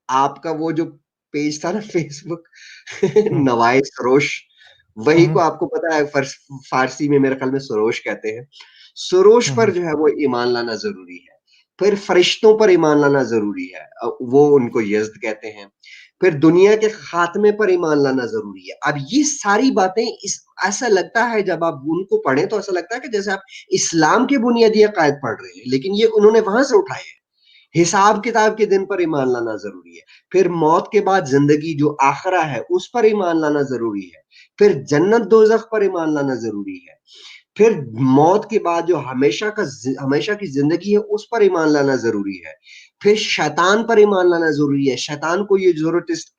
آپ کا وہ جو پیج تھا نا فیس بک، نوائے سروش، وہی کو آپ کو پتا ہے فارسی میں میرے خیال میں سروش کہتے ہیں. سروش پر جو ہے وہ ایمان لانا ضروری ہے. پھر فرشتوں پر ایمان لانا ضروری ہے، وہ ان کو یزد کہتے ہیں. پھر دنیا کے خاتمے پر ایمان لانا ضروری ہے. اب یہ ساری باتیں ایسا لگتا ہے جب آپ ان کو پڑھیں تو ایسا لگتا ہے کہ جیسے آپ اسلام کے بنیادی عقائد پڑھ رہے ہیں، لیکن یہ انہوں نے وہاں سے اٹھائے ہیں. حساب کتاب کے دن پر ایمان لانا ضروری ہے. پھر موت کے بعد زندگی جو آخرہ ہے اس پر ایمان لانا ضروری ہے. پھر جنت دوزخ پر ایمان لانا ضروری ہے. پھر موت کے بعد جو ہمیشہ کی زندگی ہے اس پر ایمان لانا ضروری ہے. پھر شیطان پر ایمان لانا ضروری ہے. شیطان کو یہ زورٹسٹ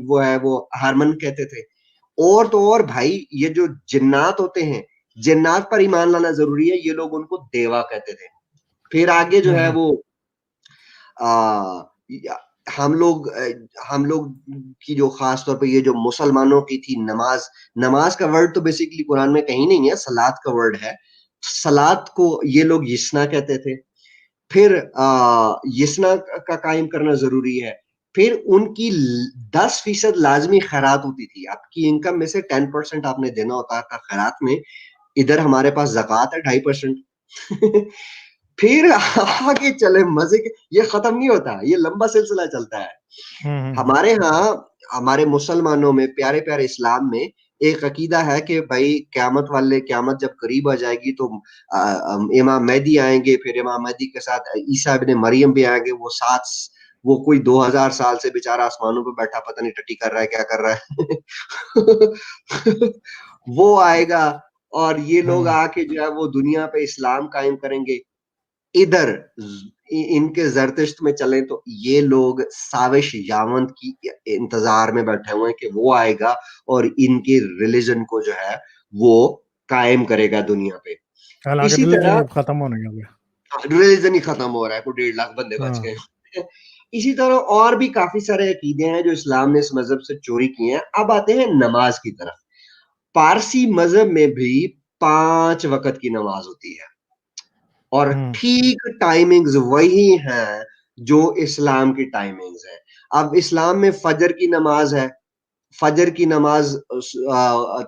وہ ہے وہ ہارمن کہتے تھے. اور تو اور بھائی یہ جو جنات ہوتے ہیں، جنات پر ایمان لانا ضروری ہے. یہ لوگ ان کو دیوا کہتے تھے. پھر آگے جو ہے وہ ہم لوگ کی جو خاص طور پہ یہ جو مسلمانوں کی تھی نماز کا ورڈ تو بیسیکلی قرآن میں کہیں نہیں ہے، سلاد کا ورڈ ہے. سلاد کو یہ لوگ یسنا کہتے تھے. پھر یسنا کا قائم کرنا ضروری ہے. پھر ان کی 10% لازمی خیرات ہوتی تھی. آپ کی انکم میں سے 10% آپ نے دینا ہوتا تھا خیرات میں. ادھر ہمارے پاس زکوٰۃ ہے 2.5%. پھر آگے چلے مزے کے، یہ ختم نہیں ہوتا، یہ لمبا سلسلہ چلتا ہے. ہمارے ہاں، ہمارے مسلمانوں میں، پیارے پیارے اسلام میں ایک عقیدہ ہے کہ بھائی قیامت جب قریب آ جائے گی تو امام مہدی آئیں گے. پھر امام مہدی کے ساتھ عیسیٰ ابن مریم بھی آئیں گے. وہ کوئی 2000 سال سے بیچارہ آسمانوں پہ بیٹھا پتہ نہیں ٹٹی کر رہا ہے کیا کر رہا ہے. وہ آئے گا اور یہ لوگ آ کے جو ہے وہ دنیا پہ اسلام قائم کریں گے. ادھر ان کے زرتشت میں چلیں تو یہ لوگ ساوش یاونت کی انتظار میں بیٹھے ہوئے ہیں کہ وہ آئے گا اور ان کے ریلیجن کو جو ہے وہ قائم کرے گا دنیا پہ. اسی طرح ختم ہونے گیا، ریلیجن ہی ختم ہو رہا ہے، کوئی 1.5 لاکھ بندے بچ گئے. اسی طرح اور بھی کافی سارے عقیدے ہیں جو اسلام نے اس مذہب سے چوری کیے ہیں. اب آتے ہیں نماز کی طرف. پارسی مذہب میں بھی 5 وقت کی نماز ہوتی ہے، اور ٹھیک ٹائمنگز وہی ہیں جو اسلام کی ٹائمنگز ہیں. اب اسلام میں فجر کی نماز ہے، فجر کی نماز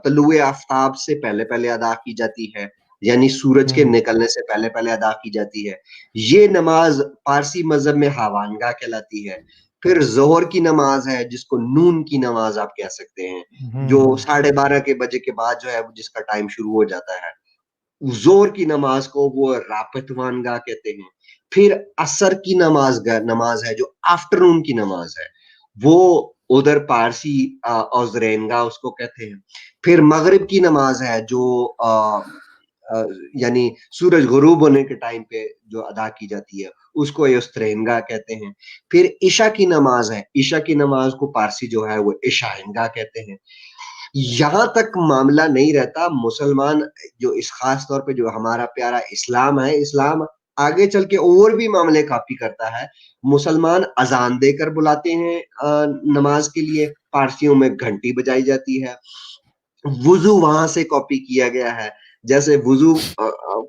طلوع آفتاب سے پہلے پہلے ادا کی جاتی ہے، یعنی سورج کے نکلنے سے پہلے پہلے ادا کی جاتی ہے. یہ نماز پارسی مذہب میں ہاوانگاہ کہلاتی ہے. پھر ظہر کی نماز ہے جس کو نون کی نماز آپ کہہ سکتے ہیں، جو 12:30 کے بجے کے بعد جو ہے جس کا ٹائم شروع ہو جاتا ہے. زور کی نماز کو وہ راپتوان گاہ کہتے ہیں. پھر عصر کی نماز ہے جو آفٹرنون کی نماز ہے، وہ ادھر پارسی اوزرین گاہ اس کو کہتے ہیں. پھر مغرب کی نماز ہے جو یعنی سورج غروب ہونے کے ٹائم پہ جو ادا کی جاتی ہے اس کو یسترینگا کہتے ہیں. پھر عشاء کی نماز ہے، عشاء کی نماز کو پارسی جو ہے وہ عشاءنگا کہتے ہیں. یہاں تک معاملہ نہیں رہتا. مسلمان جو اس خاص طور پہ جو ہمارا پیارا اسلام ہے، اسلام آگے چل کے اور بھی معاملے کاپی کرتا ہے. مسلمان اذان دے کر بلاتے ہیں نماز کے لیے، پارسیوں میں گھنٹی بجائی جاتی ہے. وضو وہاں سے کاپی کیا گیا ہے، جیسے وضو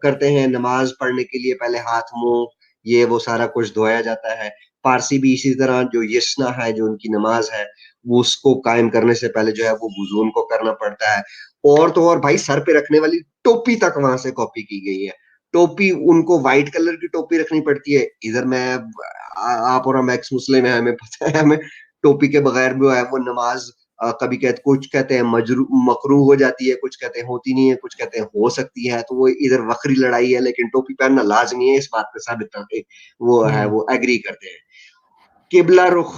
کرتے ہیں نماز پڑھنے کے لیے پہلے ہاتھ منہ یہ وہ سارا کچھ دھویا جاتا ہے. پارسی بھی اسی طرح جو یسنا ہے جو ان کی نماز ہے وہ اس کو قائم کرنے سے پہلے جو ہے وہ وضو ان کو کرنا پڑتا ہے. اور تو اور بھائی سر پہ رکھنے والی ٹوپی تک وہاں سے کاپی کی گئی ہے. ٹوپی ان کو وائٹ کلر کی ٹوپی رکھنی پڑتی ہے. ادھر میں آپ اور ہم ایکس مسلم ہیں، ہمیں پتہ ہے ہمیں ٹوپی کے بغیر بھی ہے وہ نماز کبھی کچھ کہتے ہیں مکروہ ہو جاتی ہے، کچھ کہتے ہیں ہوتی نہیں ہے، کچھ کہتے ہیں ہو سکتی ہے. تو وہ ادھر وکری لڑائی ہے، لیکن ٹوپی پہننا لازمی ہے، اس بات پہ ثابت کرتے وہ ہے وہ ایگری کرتے ہیں. قبلہ رخ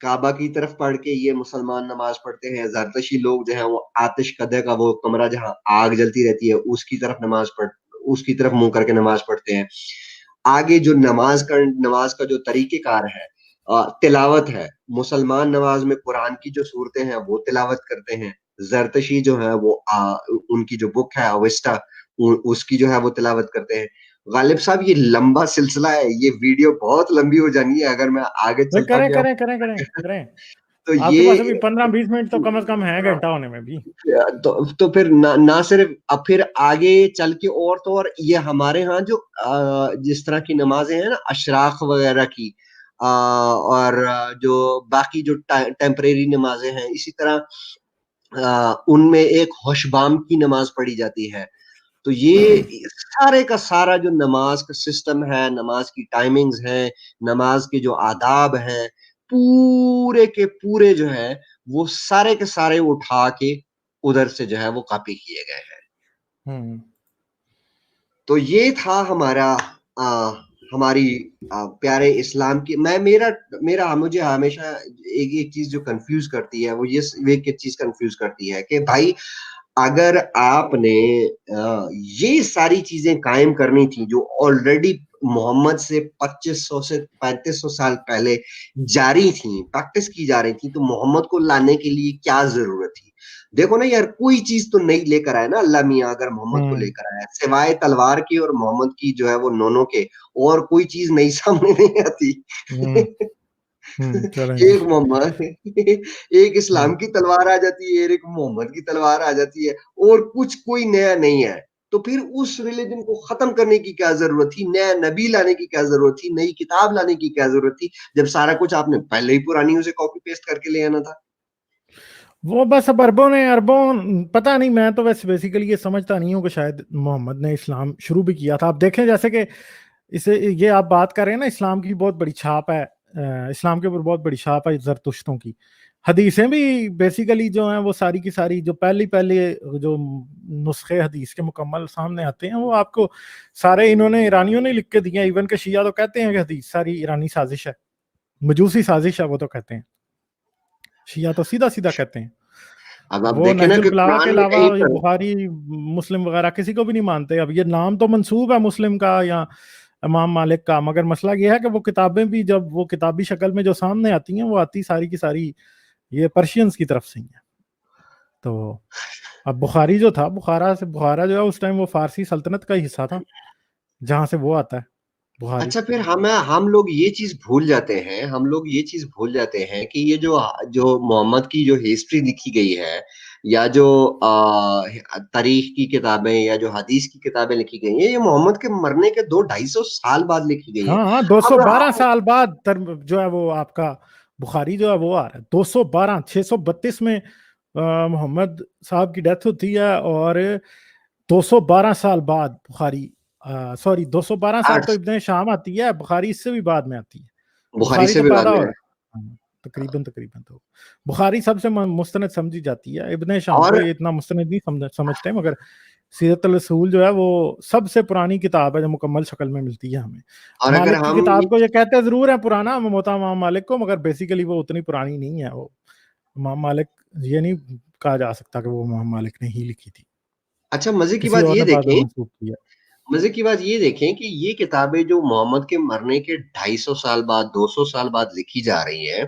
کعبہ کی طرف پڑھ کے یہ مسلمان نماز پڑھتے ہیں. زرتشی لوگ جو ہیں وہ آتش قدح کا وہ کمرہ جہاں آگ جلتی رہتی ہے اس کی طرف اس کی طرف منہ کر کے نماز پڑھتے ہیں. آگے جو نماز کا جو طریقہ کار ہے تلاوت ہے. مسلمان نماز میں قرآن کی جو صورتیں ہیں وہ تلاوت کرتے ہیں. زرتشی جو ہے وہ ان کی جو بک ہے اویسٹا اس کی جو ہے وہ تلاوت کرتے ہیں. غالب صاحب یہ لمبا سلسلہ ہے، یہ ویڈیو بہت لمبی ہو جانی ہے اگر میں آگے چلتا کریں گیا. کریں کریں کریں کریں. تو آپ کے پاس یہ ابھی 15-20 منٹ تو کم از کم ہے، گھنٹہ ہونے میں بھی. تو پھر نہ صرف اب پھر آگے چل کے اور تو اور یہ ہمارے ہاں جو جس طرح کی نمازیں ہیں نا اشراق وغیرہ کی اور جو باقی جو ٹیمپریری نمازیں ہیں، اسی طرح ان میں ایک ہوشبام کی نماز پڑھی جاتی ہے. تو یہ سارے کا سارا جو نماز کا سسٹم ہے، نماز کی ٹائمنگز ہیں، نماز کے جو آداب ہیں، پورے کے پورے جو ہے وہ سارے کے سارے اٹھا کے ادھر سے جو ہے وہ کاپی کیے گئے ہیں. تو یہ تھا ہماری پیارے اسلام کی. مجھے ہمیشہ ایک چیز جو کنفیوز کرتی ہے وہ یہ چیز کنفیوز کرتی ہے کہ بھائی اگر آپ نے یہ ساری چیزیں قائم کرنی تھی جو آلریڈی محمد سے 2500 سے 3500 سال پہلے جاری تھیں، پریکٹس کی جا رہی تھی، تو محمد کو لانے کے لیے کیا ضرورت تھی؟ دیکھو نا یار، کوئی چیز تو نہیں لے کر آیا نا اللہ میاں. اگر محمد کو لے کر آیا سوائے تلوار کی اور محمد کی جو ہے وہ نونوں کے، اور کوئی چیز نئی سامنے نہیں آتی. ایک محمد ایک اسلام کی تلوار آ جاتی ہے، ایک محمد کی تلوار آ جاتی ہے، اور کچھ کوئی نیا نہیں ہے. تو پھر اس ریلیجن کو ختم کرنے کی کیا ضرورت تھی؟ نیا نبی لانے کی کیا ضرورت تھی؟ نئی کتاب لانے کی کیا ضرورت تھی جب سارا کچھ آپ نے پہلے ہی پرانی اسے کاپی پیسٹ کر کے لے آنا تھا؟ وہ بس اب اربوں پتہ نہیں. میں تو ویسے بیسیکلی یہ سمجھتا نہیں ہوں کہ شاید محمد نے اسلام شروع بھی کیا تھا. آپ دیکھیں جیسے کہ یہ آپ بات کر رہے ہیں نا، اسلام کی بہت بڑی چھاپ ہے، اسلام کے اوپر بہت بڑی چھاپ ہے زرتشتوں کی. حدیثیں بھی بیسیکلی جو ہیں وہ ساری کی ساری جو پہلے جو نسخے حدیث کے مکمل سامنے آتے ہیں وہ آپ کو سارے ایرانیوں نے لکھ کے دیے ہیں. ایون کہ شیعہ تو کہتے ہیں کہ حدیث ساری ایرانی سازش ہے، مجوسی سازش ہے، وہ تو کہتے ہیں. شیعہ تو سیدھا کہتے ہیں. اب آپ وہ دیکھیں نا نہج کہ البلاغہ کے قرآن میں علاوہ کہیں یہ پر بخاری مسلم وغیرہ کسی کو بھی نہیں مانتے. اب یہ نام تو منسوب ہے مسلم کا یا امام مالک کا، مگر مسئلہ یہ ہے کہ وہ کتابیں بھی جب وہ کتابی شکل میں جو سامنے آتی ہیں وہ آتی ساری کی ساری یہ پرشینز کی طرف سے ہیں. تو اب بخاری جو تھا، بخارا جو ہے اس ٹائم وہ فارسی سلطنت کا ہی حصہ تھا جہاں سے وہ آتا ہے بخاری. اچھا پھر ہم لوگ یہ چیز بھول جاتے ہیں کہ یہ جو محمد کی جو ہسٹری لکھی گئی ہے، یا جو تاریخ کی کتابیں یا جو حدیث کی کتابیں لکھی گئی ہیں، یہ محمد کے مرنے کے 200-250 سال بعد لکھی گئی ہیں. ہاں اب 212 سال بعد جو ہے وہ آپ کا بخاری جو ہے وہ آ رہا ہے 212 632 میں محمد صاحب کی ڈیتھ ہوتی ہے، اور 212 سال بعد بخاری، سوری 212 سال 8 تو ابن شام آتی ہے، بخاری اس سے بھی بعد میں آتی ہے، بخاری بخاری سے تو بھی بعد پیدا میں ہو ہے۔ رہا ہے تقریباً تو بخاری سب سے مستند سمجھی جاتی ہے، ابن شام اور کو یہ اتنا مستند نہیں سمجھتے، مگر سیرت الرسول جو ہے وہ سب سے پرانی کتاب ہے جو مکمل شکل میں ملتی ہے ہمیں۔ اور اگر مالک کی ہم کتاب کو یہ کہتے ضرور ہے پرانا، موطا امام مالک کو، مگر بیسیکلی وہ اتنی پرانی نہیں ہے، وہ امام مالک یہ نہیں کہا جا سکتا کہ وہ امام مالک نے ہی لکھی تھی، اچھا مزے کی کسی بات اور یہ نے بعد میں دیکھیں، منسوخ کیا۔ مزے کی بات یہ دیکھیں کہ یہ کتابیں جو محمد کے مرنے کے 250 سال بعد 200 سال بعد لکھی جا رہی ہے،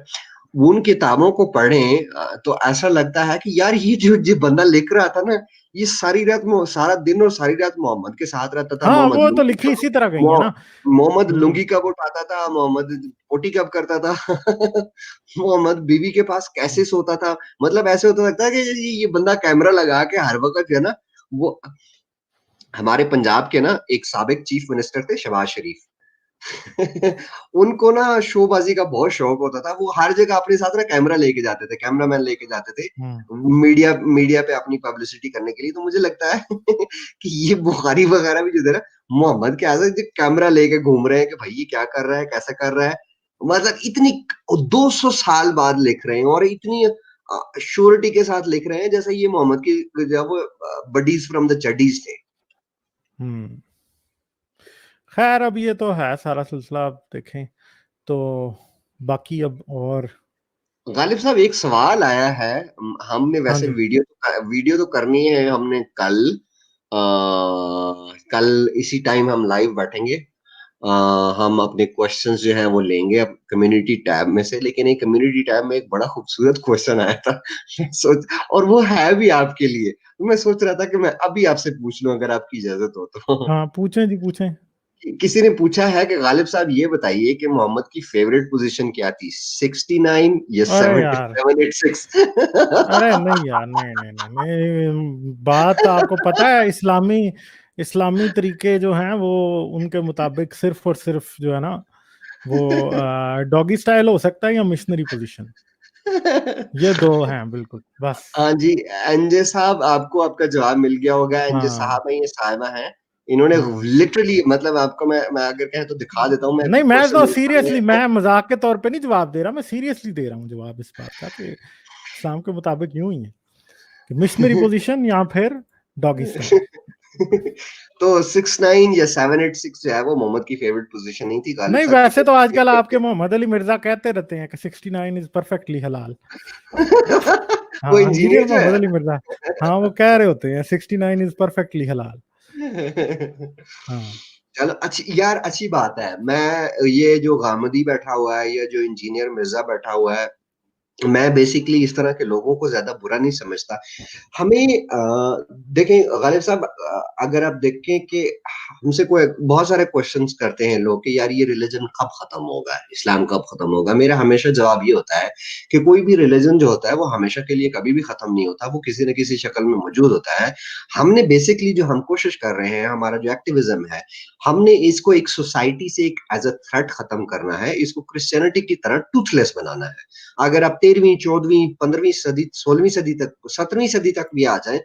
ان کتابوں کو پڑھیں تو ایسا لگتا ہے کہ یار یہ جو بندہ لکھ رہا تھا نا، یہ سارا دن اور ساری رات محمد کے ساتھ رہتا تھا، ہاں محمد وہ تو لنگی لکھی اسی طرح گئی ہے نا۔ محمد ہوں لنگی کب اٹھاتا تھا، محمد پوٹی کب کرتا تھا محمد بیوی کے پاس کیسے سوتا تھا، مطلب ایسے ہوتا لگتا ہے کہ یہ بندہ کیمرہ لگا کے ہر وقت جو ہے نا، وہ ہمارے پنجاب کے نا ایک سابق چیف منسٹر تھے شہباز شریف ان کو نا شو بازی کا بہت شوق ہوتا تھا، وہ ہر جگہ اپنے ساتھ نا کیمرہ لے کے جاتے تھے، کیمرہ مین لے کے جاتے تھے ہوں میڈیا پہ اپنی پبلسٹی کرنے کے لیے۔ تو مجھے لگتا ہے کہ یہ بخاری وغیرہ بھی جو تھے نا، محمد کے آزاد کیمرہ لے کے گھوم رہے ہیں کہ بھائی یہ کیا کر رہا ہے، کیسا کر رہا ہے، مطلب اتنی 200 سال بعد لکھ رہے ہیں اور اتنی شیورٹی کے ساتھ لکھ رہے ہیں جیسے یہ محمد کی جب بڈیز فرام دا چڈیز تھے۔ ہوں خیر اب یہ تو ہے سارا سلسلہ، اب دیکھیں تو باقی اب اور غالب صاحب ایک سوال آیا ہے، ہم نے ہاں ویسے جی ویڈیو تو کرنی ہے، ہم نے کل اسی ٹائم ہم لائیو بیٹھیں گے، ہم اپنے کوشچنز جو ہیں وہ لیں گے اب کمیونٹی ٹیب میں سے، لیکن ایک کمیونٹی ٹیب میں ایک بڑا خوبصورت کوشچن آیا تھا اور وہ ہے بھی آپ کے لیے، میں سوچ رہا تھا کہ میں ابھی آپ سے پوچھ لوں اگر آپ کی اجازت ہو تو۔ ہاں پوچھیں جی پوچھیں۔ کسی نے پوچھا ہے کہ غالب صاحب یہ بتائیے کہ محمد کی فیوریٹ پوزیشن کیا تھی، 69 یا ارے یار 786؟ ارے نہیں یار، نہیں بات آپ کو پتہ ہے، اسلامی طریقے جو ہیں وہ ان کے مطابق صرف اور صرف جو ہے نا وہ ڈاگی سٹائل ہو سکتا ہے یا مشنری پوزیشن، یہ دو ہیں بالکل بس۔ ہاں جی، انجے صاحب آپ کو آپ کا جواب مل گیا ہوگا، انجے ہاں صاحب ہیں، یہ صاحبہ ہیں، انہوں نے ہاں لٹرلی مطلب آپ کو میں اگر کہیں تو دکھا دیتا ہوں، میں نہیں، میں تو پرسنلی سیریسلی، میں مذاق کے طور پہ نہیں جواب دے رہا، میں سیریسلی دے رہا ہوں جواب اس بات کا کہ اسلام کے مطابق یوں ہی ہے کہ مشنری پوزیشن یا پھر ڈاگی سٹائل۔ تو 69 یا 786 جو ہے وہ محمد کی فیوریٹ پوزیشن نہیں تھی، غالب نہیں صاحب کی ویسے تو آج کل آپ کے favorite محمد علی مرزا کہتے رہتے ہیں کہ 69 از پرفیکٹلی حلال۔ وہ ہاں انجینئر انجینئر جو محمد ہے علی مرزا، ہاں وہ کہہ رہے ہوتے ہیں 69 از پرفیکٹلی حلال۔ ہاں چلو اچھی یار، اچھی بات ہے، میں یہ جو غامدی بیٹھا ہوا ہے یا جو انجینئر مرزا بیٹھا ہوا ہے، میں بیسیکلی اس طرح کے لوگوں کو زیادہ برا نہیں سمجھتا۔ ہمیں دیکھیں غالب صاحب، اگر آپ دیکھیں کہ ہم سے کوئی بہت سارے کوشچنس کرتے ہیں لوگ کہ یار یہ ریلیجن کب ختم ہوگا، اسلام کب ختم ہوگا، میرا ہمیشہ جواب یہ ہوتا ہے کہ کوئی بھی ریلیجن جو ہوتا ہے وہ ہمیشہ کے لیے کبھی بھی ختم نہیں ہوتا، وہ کسی نہ کسی شکل میں موجود ہوتا ہے۔ ہم نے بیسکلی جو ہم کوشش کر رہے ہیں، ہمارا جو ایکٹیویزم ہے، ہم نے اس کو ایک سوسائٹی سے ایک ایز اے تھریٹ ختم کرنا ہے، اس کو کرسچینٹی کی طرح ٹوتھ لیس بنانا ہے۔ اگر آپ 13ویں 14ویں 15ویں صدی 16ویں صدی تک 17ویں صدی تک بھی آ جائیں،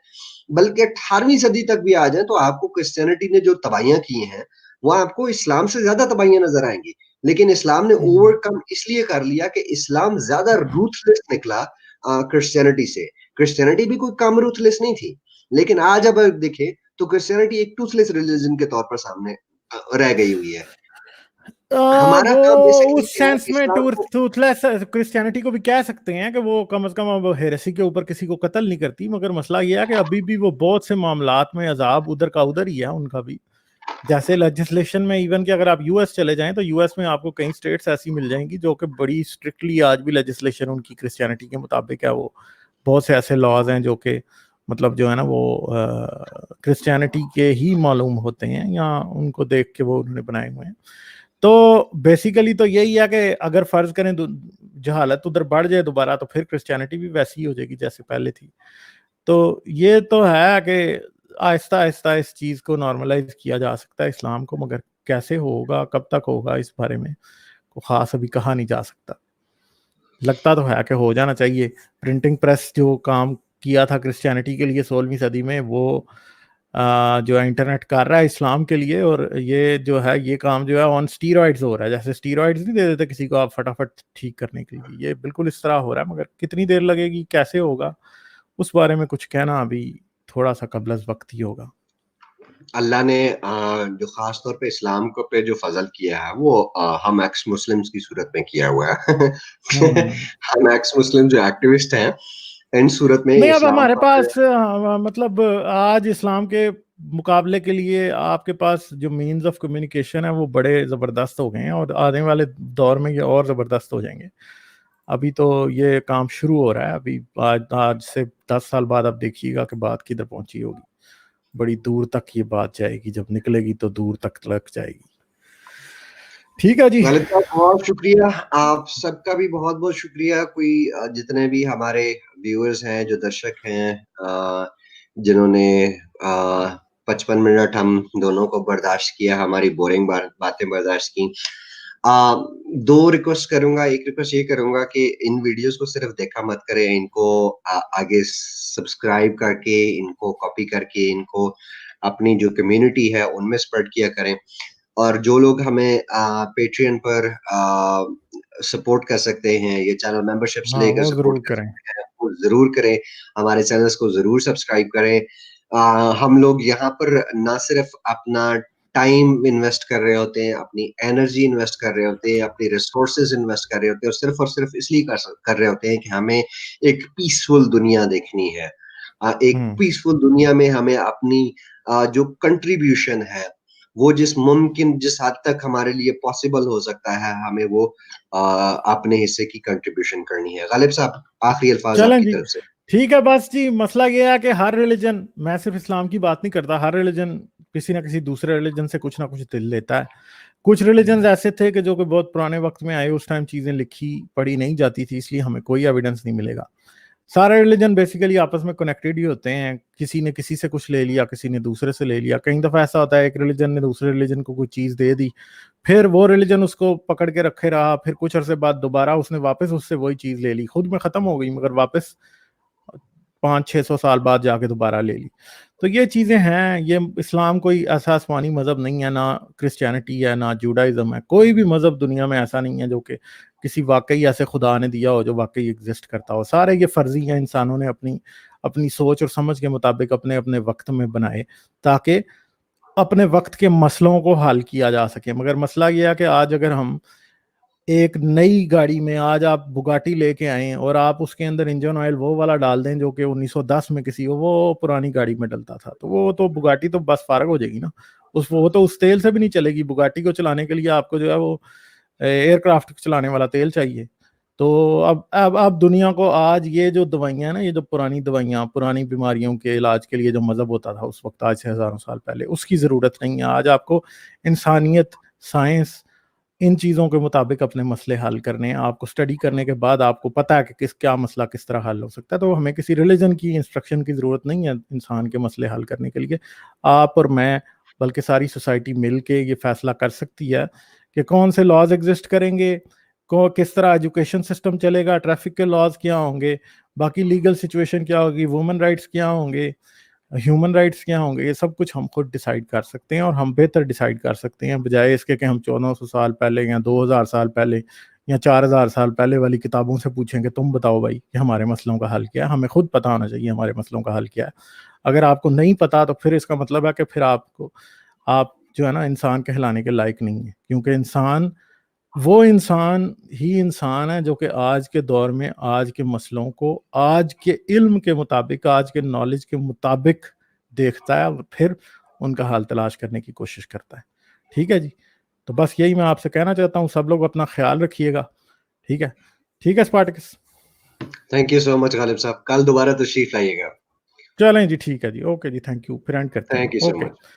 بلکہ 18ویں صدی تک بھی آ جائیں، تو آپ کو کرسچینٹی نے جو تباہیاں کی ہیں وہ آپ کو اسلام سے زیادہ تباہیاں نظر آئیں گی، لیکن اسلام نے اوور کم اس لیے کر لیا کہ اسلام زیادہ روتھ لیس نکلا کرسچینٹی سے۔ کرسچینٹی بھی کوئی کم روتھ لیس نہیں تھی، لیکن آج اب دیکھیں تو کرسچینٹی ایک ٹوتھ لیس ریلیجن کے طور پر سامنے رہ گئی ہوئی ہے۔ ہمارا کام وہ بیسکلی اس یہ ہے سینس میں اسلام کو ٹوتھ لیس کرسچینٹی کو بھی کہہ سکتے ہیں کہ وہ کم از کم اب ہیریسی کے اوپر کسی کو قتل نہیں کرتی، مگر مسئلہ یہ ہے کہ ابھی بھی وہ بہت سے معاملات میں عذاب ادھر کا ادھر ہی ہے ان کا بھی، جیسے لیجسلیشن میں، ایون کہ اگر آپ یو ایس چلے جائیں تو یو ایس میں آپ کو کئی اسٹیٹس ایسی مل جائیں گی جو کہ بڑی اسٹرکٹلی آج بھی لیجسلیشن ان کی کرسچینٹی کے مطابق ہے، وہ بہت سے ایسے لاز ہیں جو کہ مطلب جو ہے نا وہ کرسچینٹی کے ہی معلوم ہوتے ہیں یا ان کو دیکھ کے وہ انہوں نے بنائے ہوئے ہیں۔ تو بیسیکلی تو یہی ہے کہ اگر فرض کریں جہالت ادھر بڑھ جائے دوبارہ تو پھر کرسچینٹی بھی ویسی ہو جائے گی جیسے پہلے تھی۔ تو یہ تو ہے کہ آہستہ آہستہ اس چیز کو نارملائز کیا جا سکتا ہے اسلام کو، مگر کیسے ہوگا، کب تک ہوگا، اس بارے میں کوئی خاص ابھی کہا نہیں جا سکتا۔ لگتا تو ہے کہ ہو جانا چاہیے. پرنٹنگ پریس جو کام کیا تھا کرسچینٹی کے لیے 16ویں صدی میں، وہ جو ہے انٹرنیٹ کر رہا ہے اسلام کے لیے. اور یہ جو ہے یہ کام جو ہے آن اسٹیرائڈز ہو رہا ہے. جیسے اسٹیرائڈز نہیں دے دیتے کسی کو آپ فٹافٹ ٹھیک کرنے کے لیے، یہ بالکل اس طرح ہو رہا ہے. مگر کتنی دیر لگے گی، کیسے ہوگا، اس بارے میں کچھ کہنا ابھی تھوڑا سا قبل از وقت ہی ہوگا. اللہ نے جو خاص طور پہ اسلام کو پہ جو فضل کیا ہے وہ ہم ایکس مسلمز کی صورت میں کیا ہوا ہے. ہم ایکس مسلم جو ایکٹیوسٹ ہیں ان صورت میں نہیں، اب اسلام ہمارے کو پاس مطلب آج اسلام کے مقابلے کے لیے آپ کے پاس جو مینز آف کمیونیکیشن ہے وہ بڑے زبردست ہو گئے ہیں، اور آنے والے دور میں یہ اور زبردست ہو جائیں گے. ابھی تو یہ کام شروع ہو رہا ہے. ابھی آج سے 10 سال بعد آپ دیکھیے گا کہ بات کدھر پہنچی ہوگی. بڑی دور تک یہ بات جائے گی، جب نکلے گی تو دور تک لگ جائے گی. ٹھیک ہے جی. غالب صاحب بہت شکریہ، آپ سب کا بھی بہت بہت شکریہ. کوئی جتنے بھی ہمارے ویورز ہیں، جو درشک ہیں، جنہوں نے 55 منٹ ہم دونوں کو برداشت کیا، ہماری بورنگ باتیں برداشت کی. دو ریکویسٹ کروں گا. ایک ریکویسٹ یہ کروں گا کہ ان ویڈیوز کو صرف دیکھا مت کریں، ان کو آگے سبسکرائب کر کے، ان کو کاپی کر کے، ان کو اپنی جو کمیونٹی ہے ان میں سپریڈ کیا کریں. اور جو لوگ ہمیں پیٹرین پر سپورٹ کر سکتے ہیں، یہ چینل ممبرشپس لے کر وہ سپورٹ ضرور کر کریں. سکتے ہیں، وہ ضرور کریں. ہمارے چینلز کو ضرور سبسکرائب کریں. ہم لوگ یہاں پر نہ صرف اپنا ٹائم انویسٹ کر رہے ہوتے ہیں، اپنی انرجی انویسٹ کر رہے ہوتے ہیں، اپنی ریسورسز انویسٹ کر رہے ہوتے ہیں، اور صرف اس لیے کر رہے ہوتے ہیں کہ ہمیں ایک پیسفل دنیا دیکھنی ہے. ایک پیسفل دنیا میں ہمیں اپنی جو کنٹریبیوشن ہے وہ جس حد تک ہمارے لیے پاسبل ہو سکتا ہے، ہمیں وہ اپنے حصے کی کنٹریبیوشن کرنی ہے. غالب صاحب آخری الفاظ آپ چلیں کی جی، طرف سے. ٹھیک ہے. بس جی، مسئلہ یہ ہے کہ ہر ریلیجن، میں صرف اسلام کی بات نہیں کرتا، ہر ریلیجن کسی نہ کسی دوسرے ریلیجن سے کچھ نہ کچھ دل لیتا ہے. کچھ ریلیجنز ایسے تھے کہ جو کہ بہت پرانے وقت میں آئے، اس ٹائم چیزیں لکھی پڑھی نہیں جاتی تھی، اس لیے ہمیں کوئی ایویڈنس نہیں ملے گا. سارے ریلیجن بیسیکلی آپس میں کنیکٹڈ ہی ہوتے ہیں. کسی نے کسی سے کچھ لے لیا، کسی نے دوسرے سے لے لیا. کئی دفعہ ایسا ہوتا ہے ایک ریلیجن نے دوسرے ریلیجن کو کوئی چیز دے دی، پھر وہ ریلیجن اس کو پکڑ کے رکھے رہا، پھر کچھ عرصے بعد دوبارہ اس نے واپس اس سے وہی چیز لے لی. خود میں ختم ہو گئی مگر واپس 500-600 سال بعد جا کے دوبارہ لے لی. تو یہ چیزیں ہیں. یہ اسلام کوئی ایسا آسمانی مذہب نہیں ہے، نہ کرسچینٹی ہے، نہ جوڈائزم ہے. کوئی بھی مذہب دنیا میں ایسا نہیں ہے جو کہ کسی واقعی ایسے خدا نے دیا ہو جو واقعی ایگزسٹ کرتا ہو. سارے یہ فرضی ہیں، انسانوں نے اپنی سوچ اور سمجھ کے مطابق اپنے اپنے وقت میں بنائے تاکہ اپنے وقت کے مسئلوں کو حل کیا جا سکے. مگر مسئلہ یہ ہے کہ آج اگر ہم ایک نئی گاڑی میں، آج آپ بگاٹی لے کے آئیں اور آپ اس کے اندر انجن آئل وہ والا ڈال دیں جو کہ 1910 میں کسی وہ پرانی گاڑی میں ڈلتا تھا، تو وہ تو بگاٹی تو بس فارغ ہو جائے گی نا. وہ تو اس تیل سے بھی نہیں چلے گی. بگاٹی کو چلانے کے لیے آپ کو جو ہے وہ ایئر کرافٹ چلانے والا تیل چاہیے. تو اب دنیا کو آج یہ جو دوائیاں نا، یہ جو پرانی دوائیاں پرانی بیماریوں کے علاج کے لیے جو مذہب ہوتا تھا اس وقت، آج سے ہزاروں سال پہلے، اس کی ضرورت نہیں ہے. آج آپ کو انسانیت، سائنس، ان چیزوں کے مطابق اپنے مسئلے حل کرنے ہیں. آپ کو اسٹڈی کرنے کے بعد آپ کو پتہ ہے کہ کیا مسئلہ کس طرح حل ہو سکتا ہے. تو ہمیں کسی ریلیجن کی انسٹرکشن کی ضرورت نہیں ہے انسان کے مسئلے حل کرنے کے لیے. آپ اور میں بلکہ ساری سوسائٹی مل کے یہ فیصلہ کر سکتی ہے کہ کون سے لاز ایگزسٹ کریں گے، کس طرح ایجوکیشن سسٹم چلے گا، ٹریفک کے لاز کیا ہوں گے، باقی لیگل سچویشن کیا ہوگی، وومن رائٹس کیا ہوں گے، ہیومن رائٹس کیا ہوں گے. یہ سب کچھ ہم خود ڈیسائیڈ کر سکتے ہیں، اور ہم بہتر ڈیسائیڈ کر سکتے ہیں بجائے اس کے کہ ہم 1400 سال پہلے یا 2000 سال پہلے یا 4000 سال پہلے والی کتابوں سے پوچھیں کہ تم بتاؤ بھائی کہ ہمارے مسئلوں کا حل کیا ہے. ہمیں خود پتہ ہونا چاہیے ہمارے مسئلوں کا حل کیا ہے. اگر آپ کو نہیں پتا تو پھر اس کا مطلب ہے کہ پھر آپ جو ہے نا انسان کہلانے کے لائق نہیں ہے. کیونکہ انسان وہ انسان ہی انسان ہے جو کہ آج کے دور میں آج کے مسئلوں کو آج کے علم کے مطابق، آج کے نالج کے مطابق دیکھتا ہے اور پھر ان کا حل تلاش کرنے کی کوشش کرتا ہے. ٹھیک ہے جی. تو بس یہی میں آپ سے کہنا چاہتا ہوں. سب لوگ اپنا خیال رکھیے گا. ٹھیک ہے. ٹھیک ہے اسپارٹکس. تھینک یو سو مچ غالب صاحب. کل دوبارہ تشریف لائیے گا. چلیں جی، ٹھیک ہے جی. اوکے جی، تھینک یو. پھر اینڈ کرتے ہیں. Thank you so okay. Much.